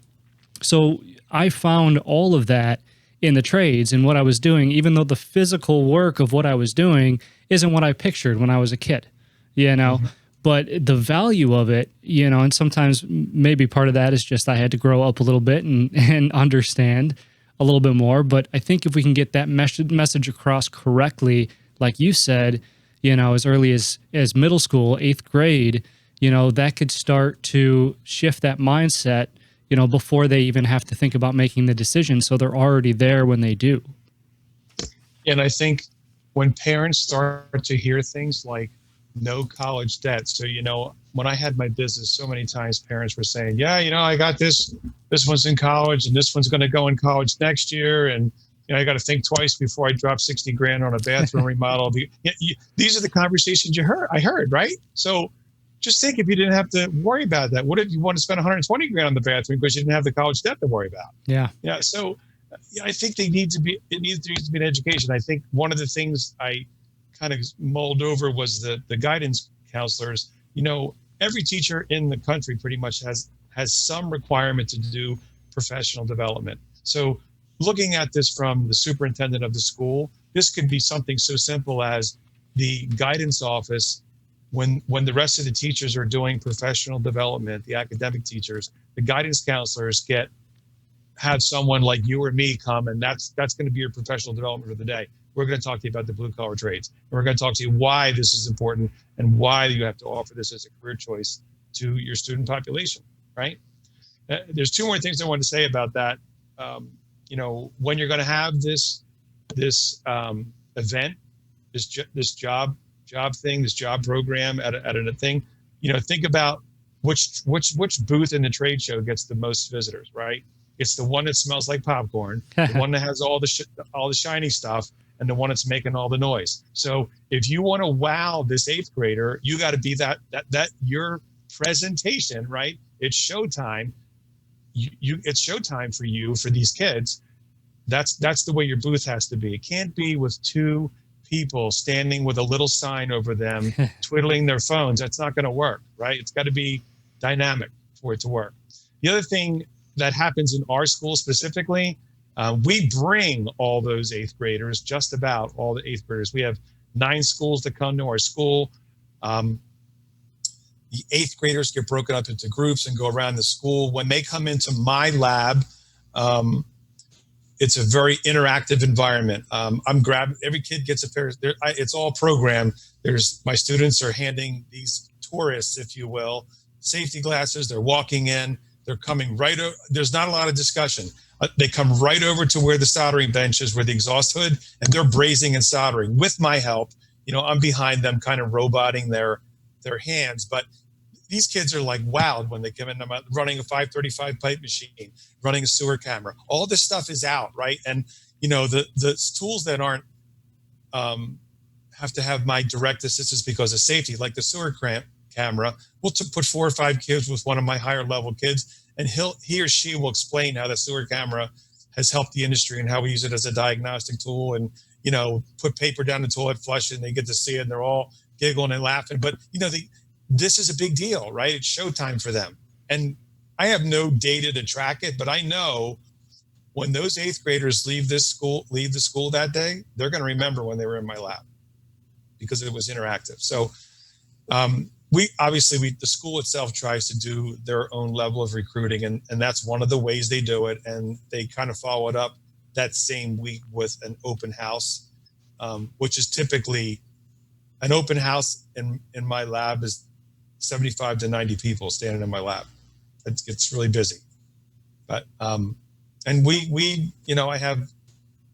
Speaker 1: so I found all of that in the trades and what I was doing, even though the physical work of what I was doing isn't what I pictured when I was a kid, but the value of it, and sometimes maybe part of that is just I had to grow up a little bit and understand a little bit more. But I think if we can get that message across correctly, like you said, as early as middle school, 8th grade, that could start to shift that mindset, before they even have to think about making the decision. So they're already there when they do.
Speaker 2: And I think when parents start to hear things like no college debt. So, when I had my business, so many times parents were saying, yeah, I got this one's in college and this one's going to go in college next year. And, I got to think twice before I drop 60 grand on a bathroom remodel. These are the conversations I heard, right? So just think if you didn't have to worry about that. What if you want to spend 120 grand on the bathroom because you didn't have the college debt to worry about?
Speaker 1: Yeah.
Speaker 2: Yeah. So I think it needs to be an education. I think one of the things I kind of mulled over was the guidance counselors. Every teacher in the country pretty much has some requirement to do professional development. So looking at this from the superintendent of the school, this could be something so simple as the guidance office. When the rest of the teachers are doing professional development, the academic teachers, the guidance counselors have someone like you or me come, and that's going to be your professional development for the day. We're going to talk to you about the blue collar trades. And we're going to talk to you why this is important and why you have to offer this as a career choice to your student population, right? There's two more things I want to say about that. When you're going to have this event, this job thing, this job program at a thing, think about which booth in the trade show gets the most visitors, right? It's the one that smells like popcorn, the one that has all the shiny stuff, and the one that's making all the noise. So if you want to wow this 8th grader, you got to be that your presentation, right? It's showtime. It's showtime for you, for these kids. That's the way your booth has to be. It can't be with two people standing with a little sign over them, twiddling their phones. That's not going to work, right? It's got to be dynamic for it to work. The other thing that happens in our school specifically, we bring all those 8th graders, just about all the 8th graders. We have 9 schools that come to our school. The 8th graders get broken up into groups and go around the school. When they come into my lab, it's a very interactive environment. Every kid gets a pair. It's all programmed. My students are handing these tourists, if you will, safety glasses. They're walking in. They're coming right over. There's not a lot of discussion. They come right over to where the soldering bench is, where the exhaust hood, and they're brazing and soldering with my help. I'm behind them, kind of roboting their hands. But these kids are like wowed when they come in. I'm running a 535 pipe machine, running a sewer camera. All this stuff is out, right? And the tools that aren't have to have my direct assistance because of safety, like the sewer camera. We'll put 4 or 5 kids with one of my higher level kids, and he or she will explain how the sewer camera has helped the industry and how we use it as a diagnostic tool, and put paper down the toilet, flush it, and they get to see it, and they're all giggling and laughing. But this is a big deal, right? It's showtime for them. And I have no data to track it, but I know when those 8th graders leave the school that day, they're going to remember when they were in my lab. because it was interactive. So the school itself tries to do their own level of recruiting, and that's one of the ways they do it. And they kind of follow it up that same week with an open house, which is typically an open house in my lab is 75 to 90 people standing in my lab. It's really busy. But, and I have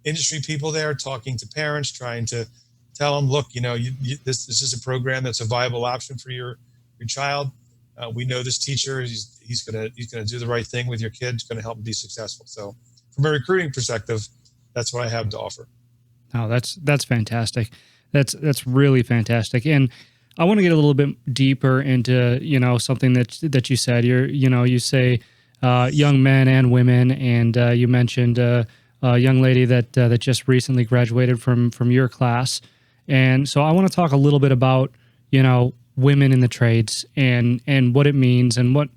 Speaker 2: industry people there talking to parents, trying to tell them, look, this is a program that's a viable option for your child. We know this teacher, he's gonna do the right thing with your kid, going to help them be successful. So from a recruiting perspective, that's what I have to offer.
Speaker 1: Oh, that's fantastic. That's really fantastic. And I want to get a little bit deeper into, something that you said. You say young men and women, and you mentioned a young lady that just recently graduated from your class. And so I want to talk a little bit about, women in the trades and what it means and what,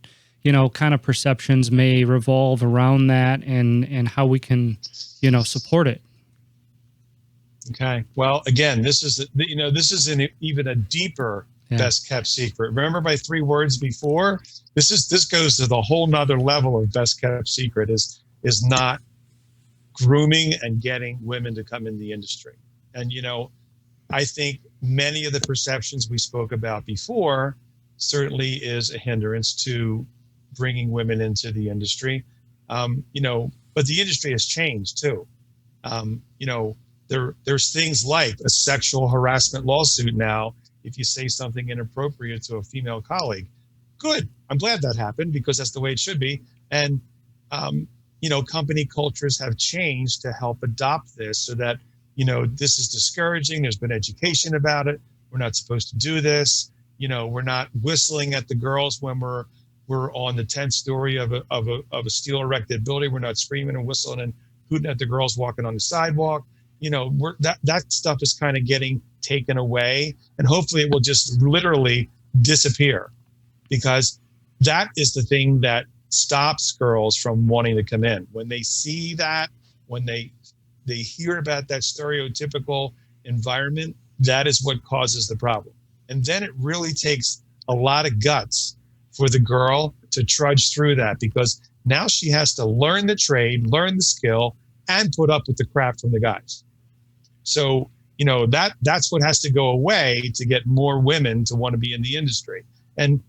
Speaker 1: kind of perceptions may revolve around that and how we can, support it.
Speaker 2: Okay. Well, again, this is even a deeper best kept secret. Remember my 3 words before? This goes to the whole nother level of best kept secret is not grooming and getting women to come in the industry. And, I think many of the perceptions we spoke about before certainly is a hindrance to bringing women into the industry. But the industry has changed too. There's things like a sexual harassment lawsuit now. If you say something inappropriate to a female colleague, good. I'm glad that happened because that's the way it should be. And, company cultures have changed to help adopt this so that, this is discouraging. There's been education about it. We're not supposed to do this. We're not whistling at the girls when we're on the 10th story of a steel erected building. We're not screaming and whistling and hooting at the girls walking on the sidewalk. That stuff is kind of getting taken away, and hopefully it will just literally disappear, because that is the thing that stops girls from wanting to come in. When they see that, when they hear about that stereotypical environment, that is what causes the problem. And then it really takes a lot of guts for the girl to trudge through that, because now she has to learn the trade, learn the skill, and put up with the crap from the guys. So, that's what has to go away to get more women to want to be in the industry. And,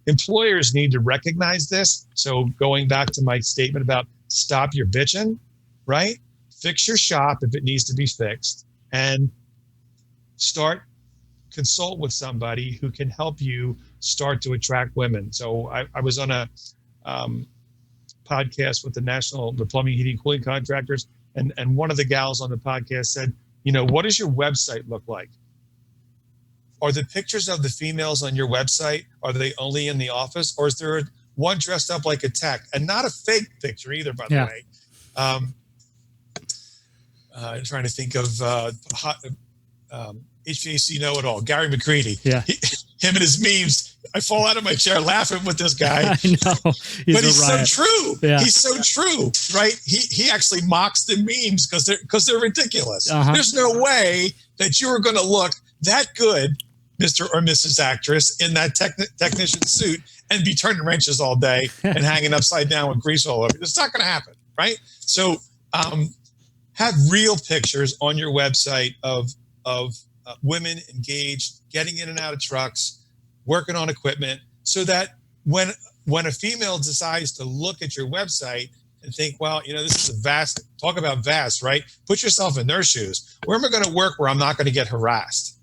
Speaker 2: employers need to recognize this. So going back to my statement about stop your bitching, right? Fix your shop if it needs to be fixed, and consult with somebody who can help you start to attract women. So I was on a podcast with the plumbing, heating, cooling contractors. And one of the gals on the podcast said, what does your website look like? Are the pictures of the females on your website, are they only in the office, or is there one dressed up like a tech? And not a fake picture either, by the way. I'm trying to think of HVAC know-it-all, Gary McCready.
Speaker 1: Yeah.
Speaker 2: Him and his memes. I fall out of my chair laughing with this guy.
Speaker 1: I know.
Speaker 2: But he's so true.
Speaker 1: Yeah.
Speaker 2: He's so true, right? He actually mocks the memes because they're ridiculous.
Speaker 1: Uh-huh.
Speaker 2: There's no way that you are going to look that good, Mr. or Mrs. Actress, in that technician suit and be turning wrenches all day and hanging upside down with grease all over. It's not going to happen, right? So have real pictures on your website of women engaged, getting in and out of trucks, working on equipment, so that when a female decides to look at your website and think, well, this is talk about vast, right? Put yourself in their shoes. Where am I going to work where I'm not going to get harassed,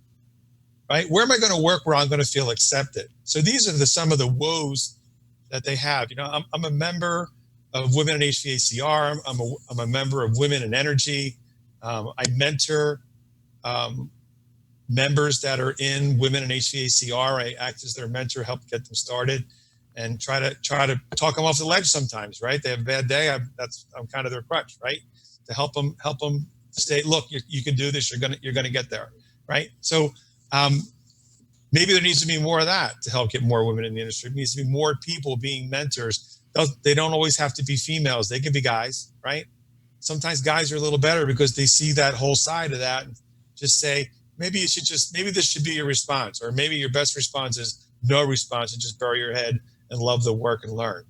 Speaker 2: right? Where am I going to work where I'm going to feel accepted? So these are some of the woes that they have. I'm a member of Women in HVACR. I'm a member of Women in Energy. I mentor members that are in Women in HVACR. I act as their mentor, help get them started, and try to talk them off the ledge sometimes, right? They have a bad day. I'm kind of their crutch, right? To help them stay. Look, you can do this. You're gonna get there, right? So maybe there needs to be more of that to help get more women in the industry. There needs to be more people being mentors. They don't always have to be females. They can be guys, right? Sometimes guys are a little better because they see that whole side of that and just say, maybe this should be your response, or maybe your best response is no response and just bury your head and love the work and learn.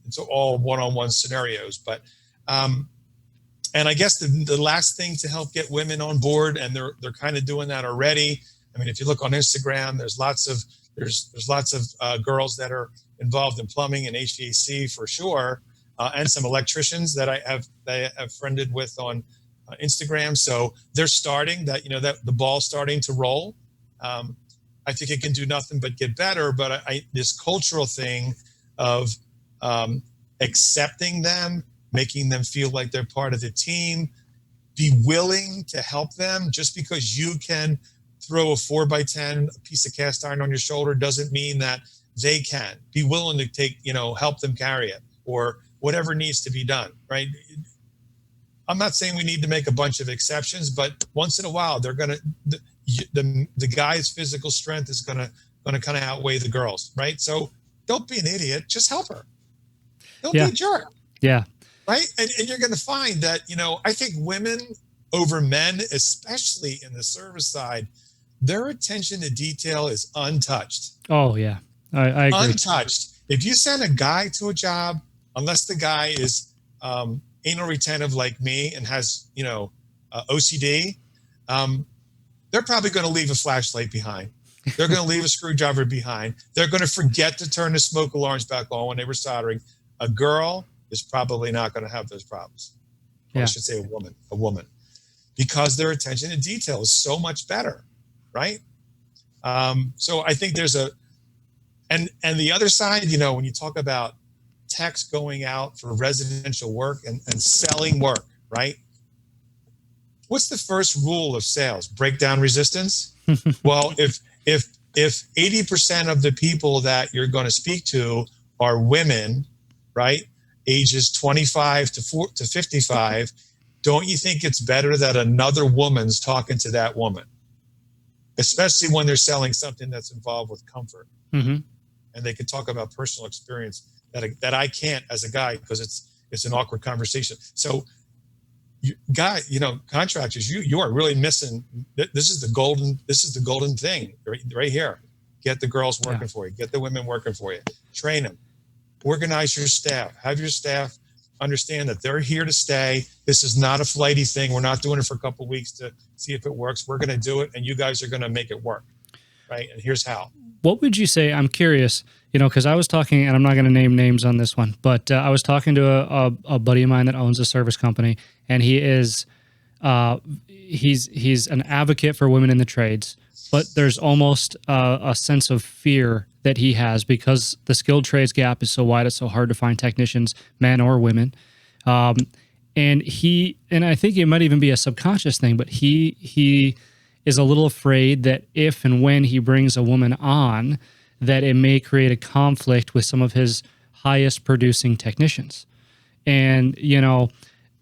Speaker 2: It's all one-on-one scenarios. But and I guess the last thing to help get women on board, and they're kind of doing that already. I mean, if you look on Instagram, there's lots of girls that are involved in plumbing and HVAC for sure, and some electricians that I have friended with on Instagram. So they're starting that the ball's starting to roll. I think it can do nothing but get better. But this cultural thing of accepting them, making them feel like they're part of the team, be willing to help them. Just because you can throw a 4x10 piece of cast iron on your shoulder doesn't mean that they can. Be willing to help them carry it, or whatever needs to be done, right? I'm not saying we need to make a bunch of exceptions, but once in a while, the guy's physical strength is gonna kind of outweigh the girls, right? So don't be an idiot. Just help her. Don't be a jerk.
Speaker 1: Yeah.
Speaker 2: Right. And you're going to find that, I think women over men, especially in the service side, their attention to detail is untouched.
Speaker 1: Oh, yeah. I agree.
Speaker 2: Untouched. If you send a guy to a job, unless the guy is anal retentive like me and has, OCD, they're probably going to leave a flashlight behind. They're going to leave a screwdriver behind. They're going to forget to turn the smoke alarms back on when they were soldering. A girl is probably not going to have those problems. Yeah. I should say a woman, because their attention to detail is so much better, right? So I think there's and the other side, when you talk about techs going out for residential work and selling work, right? What's the first rule of sales? Break down resistance. Well, if 80% of the people that you're going to speak to are women, right? Ages 25 to 55, don't you think it's better that another woman's talking to that woman? Especially when they're selling something that's involved with comfort. Mm-hmm. And they can talk about personal experience that I can't as a guy, because it's an awkward conversation. So contractors, you are really missing. This is the golden thing right here. Get the girls working for you. Get the women working for you. Train them. Organize your staff. Have your staff understand that they're here to stay. This is not a flighty thing. We're not doing it for a couple of weeks to see if it works. We're going to do it, and you guys are going to make it work, right? And here's how.
Speaker 1: What would you say? I'm curious, because I was talking, and I'm not going to name names on this one, but I was talking to a buddy of mine that owns a service company, and he is he's an advocate for women in the trades, but there's almost a sense of fear that he has because the skilled trades gap is so wide. It's so hard to find technicians, men or women. And I think it might even be a subconscious thing, but he is a little afraid that if and when he brings a woman on, that it may create a conflict with some of his highest producing technicians. And,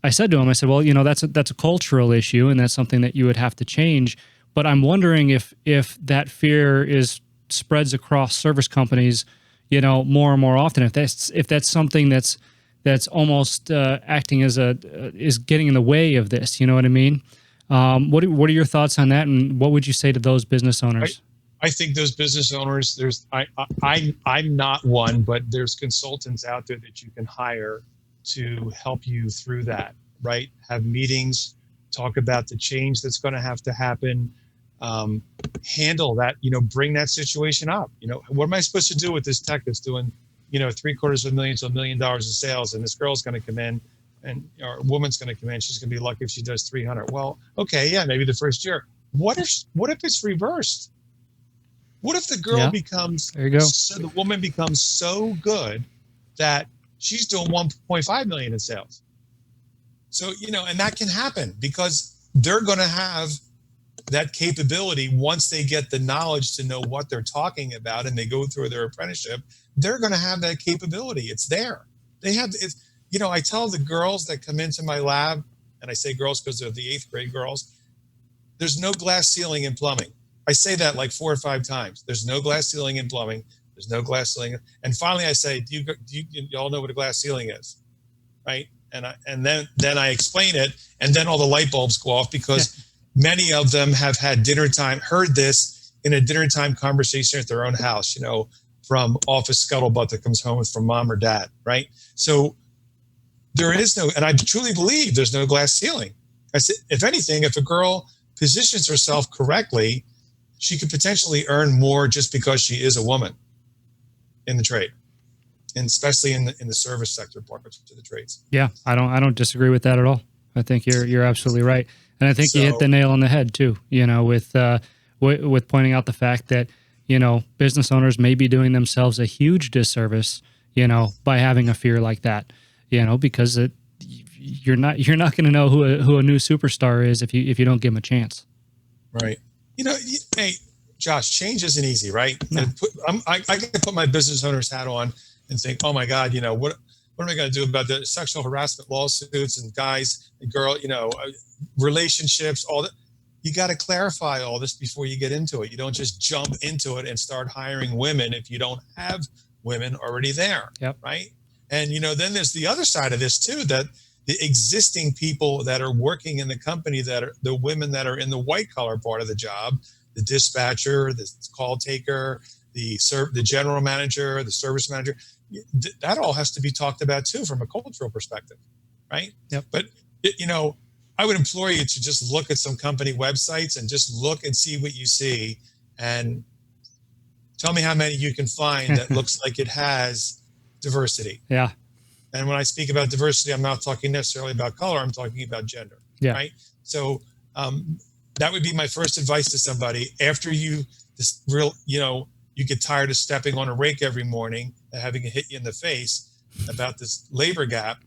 Speaker 1: I said to him, well, that's a cultural issue, and that's something that you would have to change. But I'm wondering if that fear spreads across service companies, more and more often. If that's something that's almost acting as is getting in the way of this. You know what I mean? What are your thoughts on that, and what would you say to those business owners?
Speaker 2: I think those business owners, I'm not one, but there's consultants out there that you can hire to help you through that, right? Have meetings, talk about the change that's going to have to happen, handle that, bring that situation up. What am I supposed to do with this tech that's doing, $750,000 to $1 million of sales, and this girl's going to come in, or a woman's going to come in, she's going to be lucky if she does 300. Well, okay, yeah, maybe the first year. What if it's reversed? What if the girl becomes, so the woman becomes so good that she's doing 1.5 million in sales? So, and that can happen because they're going to have that capability once they get the knowledge to know what they're talking about and they go through their apprenticeship. They're going to have that capability. It's there. They have, I tell the girls that come into my lab, and I say girls because they're the 8th grade girls, there's no glass ceiling in plumbing. I say that like 4 or 5 times. There's no glass ceiling in plumbing. There's no glass ceiling. And finally I say, do you all know what a glass ceiling is? Right. And then I explain it, and then all the light bulbs go off because many of them have had heard this in a dinner time conversation at their own house, from office scuttlebutt that comes home from mom or dad, right? So there is no, and I truly believe there's no glass ceiling. I said, if anything, if a girl positions herself correctly, she could potentially earn more just because she is a woman in the trade, and especially in the service sector parts of the trades.
Speaker 1: Yeah, I don't disagree with that at all. I think you're absolutely right, and I think you hit the nail on the head too. With pointing out the fact that business owners may be doing themselves a huge disservice, by having a fear like that, because you're not going to know who a new superstar is if you don't give them a chance.
Speaker 2: Right. Hey, Josh, change isn't easy, right?
Speaker 1: No.
Speaker 2: I can put my business owner's hat on and think, oh my God, what am I going to do about the sexual harassment lawsuits and guys and girl, relationships, all that. You got to clarify all this before you get into it. You don't just jump into it and start hiring women if you don't have women already there.
Speaker 1: Yep.
Speaker 2: Right. And, then there's the other side of this too, that the existing people that are working in the company, that are the women that are in the white collar part of the job, the dispatcher, the call taker, the general manager, the service manager, that all has to be talked about too from a cultural perspective. Right.
Speaker 1: Yep.
Speaker 2: But, I would implore you to just look at some company websites and just look and see what you see, and tell me how many you can find that looks like it has diversity.
Speaker 1: Yeah.
Speaker 2: And when I speak about diversity, I'm not talking necessarily about color. I'm talking about gender.
Speaker 1: Yeah.
Speaker 2: Right. So that would be my first advice to somebody after you get tired of stepping on a rake every morning and having it hit you in the face about this labor gap.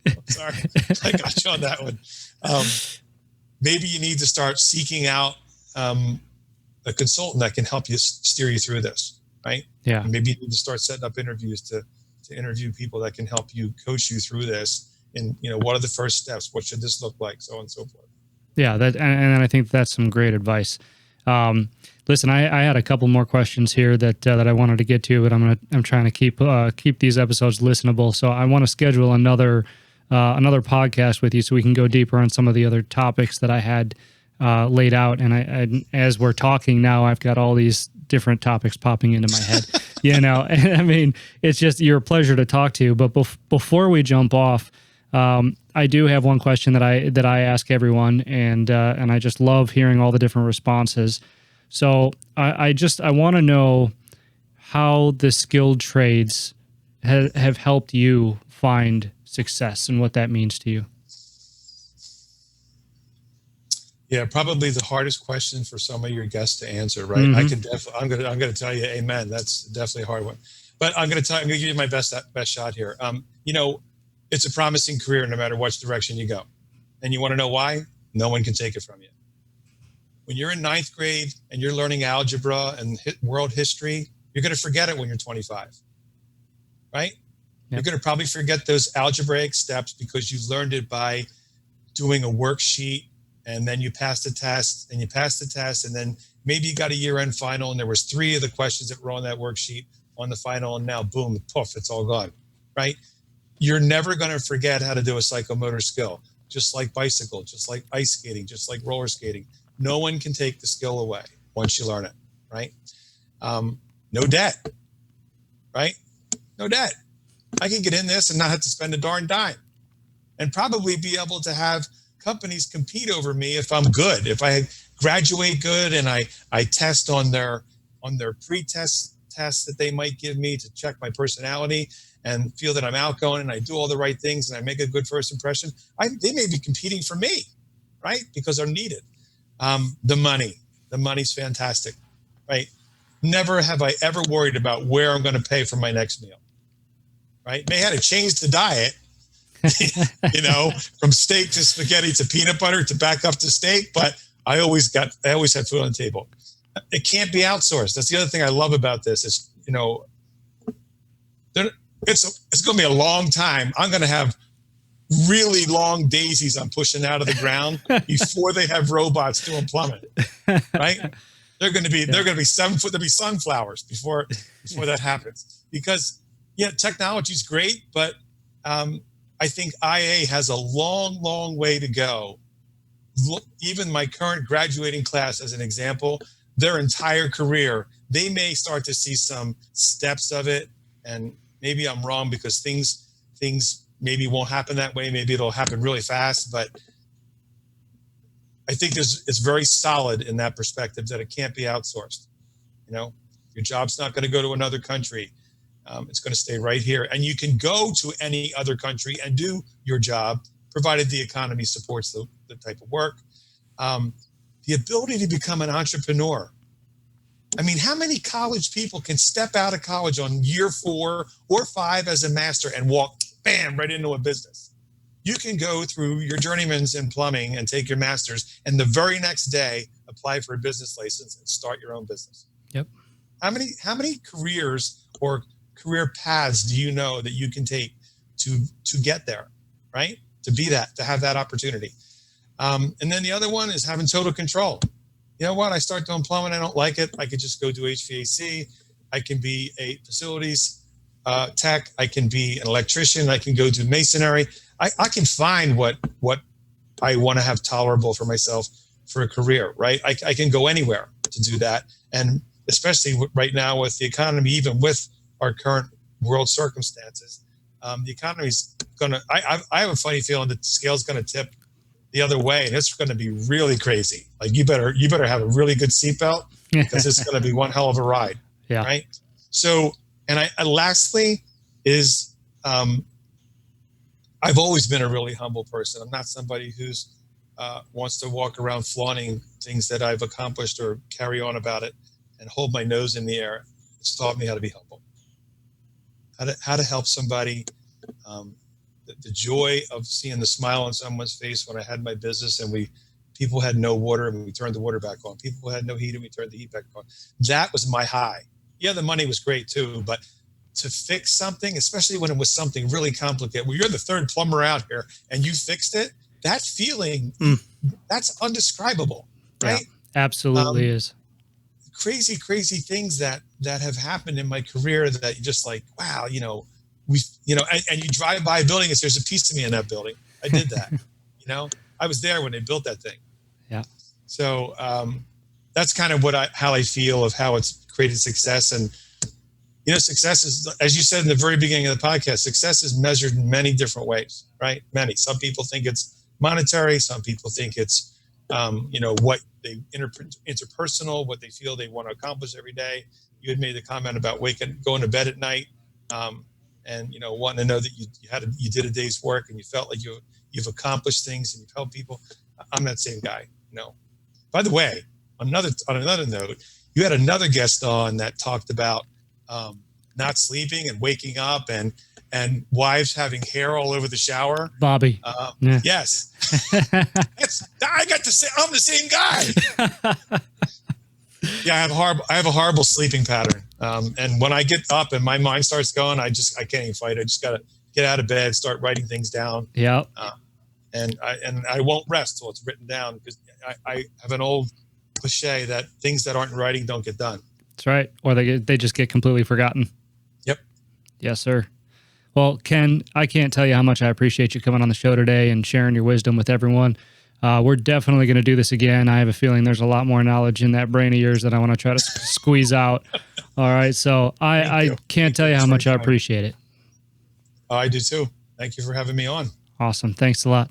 Speaker 2: I'm sorry, I got you on that one. Maybe you need to start seeking out a consultant that can help you steer you through this, right?
Speaker 1: Yeah.
Speaker 2: And maybe you need to start setting up interviews to interview people that can help you, coach you through this. And what are the first steps? What should this look like? So on and so forth. Yeah,
Speaker 1: and I think that's some great advice. Listen, I had a couple more questions here that I wanted to get to, but I'm trying to keep these episodes listenable. So I want to schedule another podcast with you so we can go deeper on some of the other topics that I had laid out. And I as we're talking now, I've got all these different topics popping into my head, and I mean, it's just, you're a pleasure to talk to. But before we jump off, I do have one question that I ask everyone, and I just love hearing all the different responses. So I want to know how the skilled trades have helped you find success and what that means to you.
Speaker 2: Yeah, probably the hardest question for some of your guests to answer, right?
Speaker 1: Mm-hmm.
Speaker 2: I'm going to tell you, amen. That's definitely a hard one, but I'm going to give you my best shot here. It's a promising career no matter which direction you go. And you want to know why? No one can take it from you. When you're in 9th grade and you're learning algebra and world history, you're going to forget it when you're 25, right? Yep. You're going to probably forget those algebraic steps because you learned it by doing a worksheet, and then you passed the test, and you passed the test, and then maybe you got a year-end final, and there was 3 of the questions that were on that worksheet on the final, and now boom, poof, it's all gone, right? You're never going to forget how to do a psychomotor skill, just like bicycle, just like ice skating, just like roller skating. No one can take the skill away once you learn it, right? No debt, right? No debt. I can get in this and not have to spend a darn dime, and probably be able to have companies compete over me if I'm good. If I graduate good and I test on their pre-test tests that they might give me to check my personality and feel that I'm outgoing and I do all the right things and I make a good first impression, they may be competing for me, right? Because they're needed. The money's fantastic, right? Never have I ever worried about where I'm going to pay for my next meal, right? May have to change the diet, from steak to spaghetti to peanut butter to back up to steak, but I always had food on the table. It can't be outsourced. That's the other thing I love about this is, it's going to be a long time. I'm going to have really long daisies I'm pushing out of the ground before they have robots doing plumbing, right? They're going to be 7 foot. There'll be sunflowers before that happens, because technology is great, but I think IA has a long, long way to go even my current graduating class as an example, their entire career, they may start to see some steps of it. And maybe I'm wrong because things maybe won't happen that way. Maybe it'll happen really fast, but I think it's very solid in that perspective that it can't be outsourced. You know, your job's not going to go to another country. It's going to stay right here. And you can go to any other country and do your job, provided the economy supports the type of work. The ability to become an entrepreneur. I mean, how many college people can step out of college on year 4 or 5 as a master and walk, bam, right into a business? You can go through your journeyman's in plumbing and take your master's, and the very next day apply for a business license and start your own business.
Speaker 1: Yep. How
Speaker 2: many careers or career paths do you know that you can take to get there, right? To have that opportunity. And then the other one is having total control. You know what? I start doing plumbing. I don't like it. I could just go do HVAC. I can be a facilities tech. I can be an electrician. I can go do masonry. I can find what I want to have tolerable for myself for a career, right? I can go anywhere to do that. And especially right now with the economy, even with our current world circumstances, the economy's gonna. I have a funny feeling that the scale's gonna tip the other way, and it's gonna be really crazy. Like you better have a really good seatbelt because it's gonna be one hell of a ride.
Speaker 1: Yeah.
Speaker 2: Right. So, and lastly is, I've always been a really humble person. I'm not somebody who's wants to walk around flaunting things that I've accomplished or carry on about it and hold my nose in the air. It's taught me how to be humble. How to help somebody, the joy of seeing the smile on someone's face when I had my business and people had no water and we turned the water back on. People had no heat and we turned the heat back on. That was my high. Yeah, the money was great too, but to fix something, especially when it was something really complicated, well, you're the third plumber out here and you fixed it, that feeling, that's undescribable, right?
Speaker 1: Yeah, absolutely is.
Speaker 2: Crazy things that have happened in my career that you just like, wow, and you drive by a building and there's a piece of me in that building. I did that, I was there when they built that thing.
Speaker 1: Yeah.
Speaker 2: So that's kind of how I feel of how it's created success. And, success is, as you said in the very beginning of the podcast, success is measured in many different ways, right? Many. Some people think it's monetary. Some people think it's, what they interpersonal, what they feel they want to accomplish every day. You had made the comment about going to bed at night, and wanting to know that you did a day's work and you felt like you've accomplished things and you've helped people. I'm that same guy. By the way, on another note, you had another guest on that talked about not sleeping and waking up and wives having hair all over the shower.
Speaker 1: Bobby.
Speaker 2: Yeah. Yes. I got to say, I'm the same guy. Yeah, I have a horrible sleeping pattern. And when I get up and my mind starts going, I can't even fight. I just got to get out of bed, start writing things down.
Speaker 1: Yeah.
Speaker 2: And I won't rest till it's written down because I have an old cliche that things that aren't in writing don't get done.
Speaker 1: That's right. Or they just get completely forgotten.
Speaker 2: Yep.
Speaker 1: Yes, sir. Well, Ken, I can't tell you how much I appreciate you coming on the show today and sharing your wisdom with everyone. We're definitely going to do this again. I have a feeling there's a lot more knowledge in that brain of yours that I want to try to squeeze out. All right. So I can't tell you how much I appreciate it.
Speaker 2: I do too. Thank you for having me on.
Speaker 1: Awesome. Thanks a lot.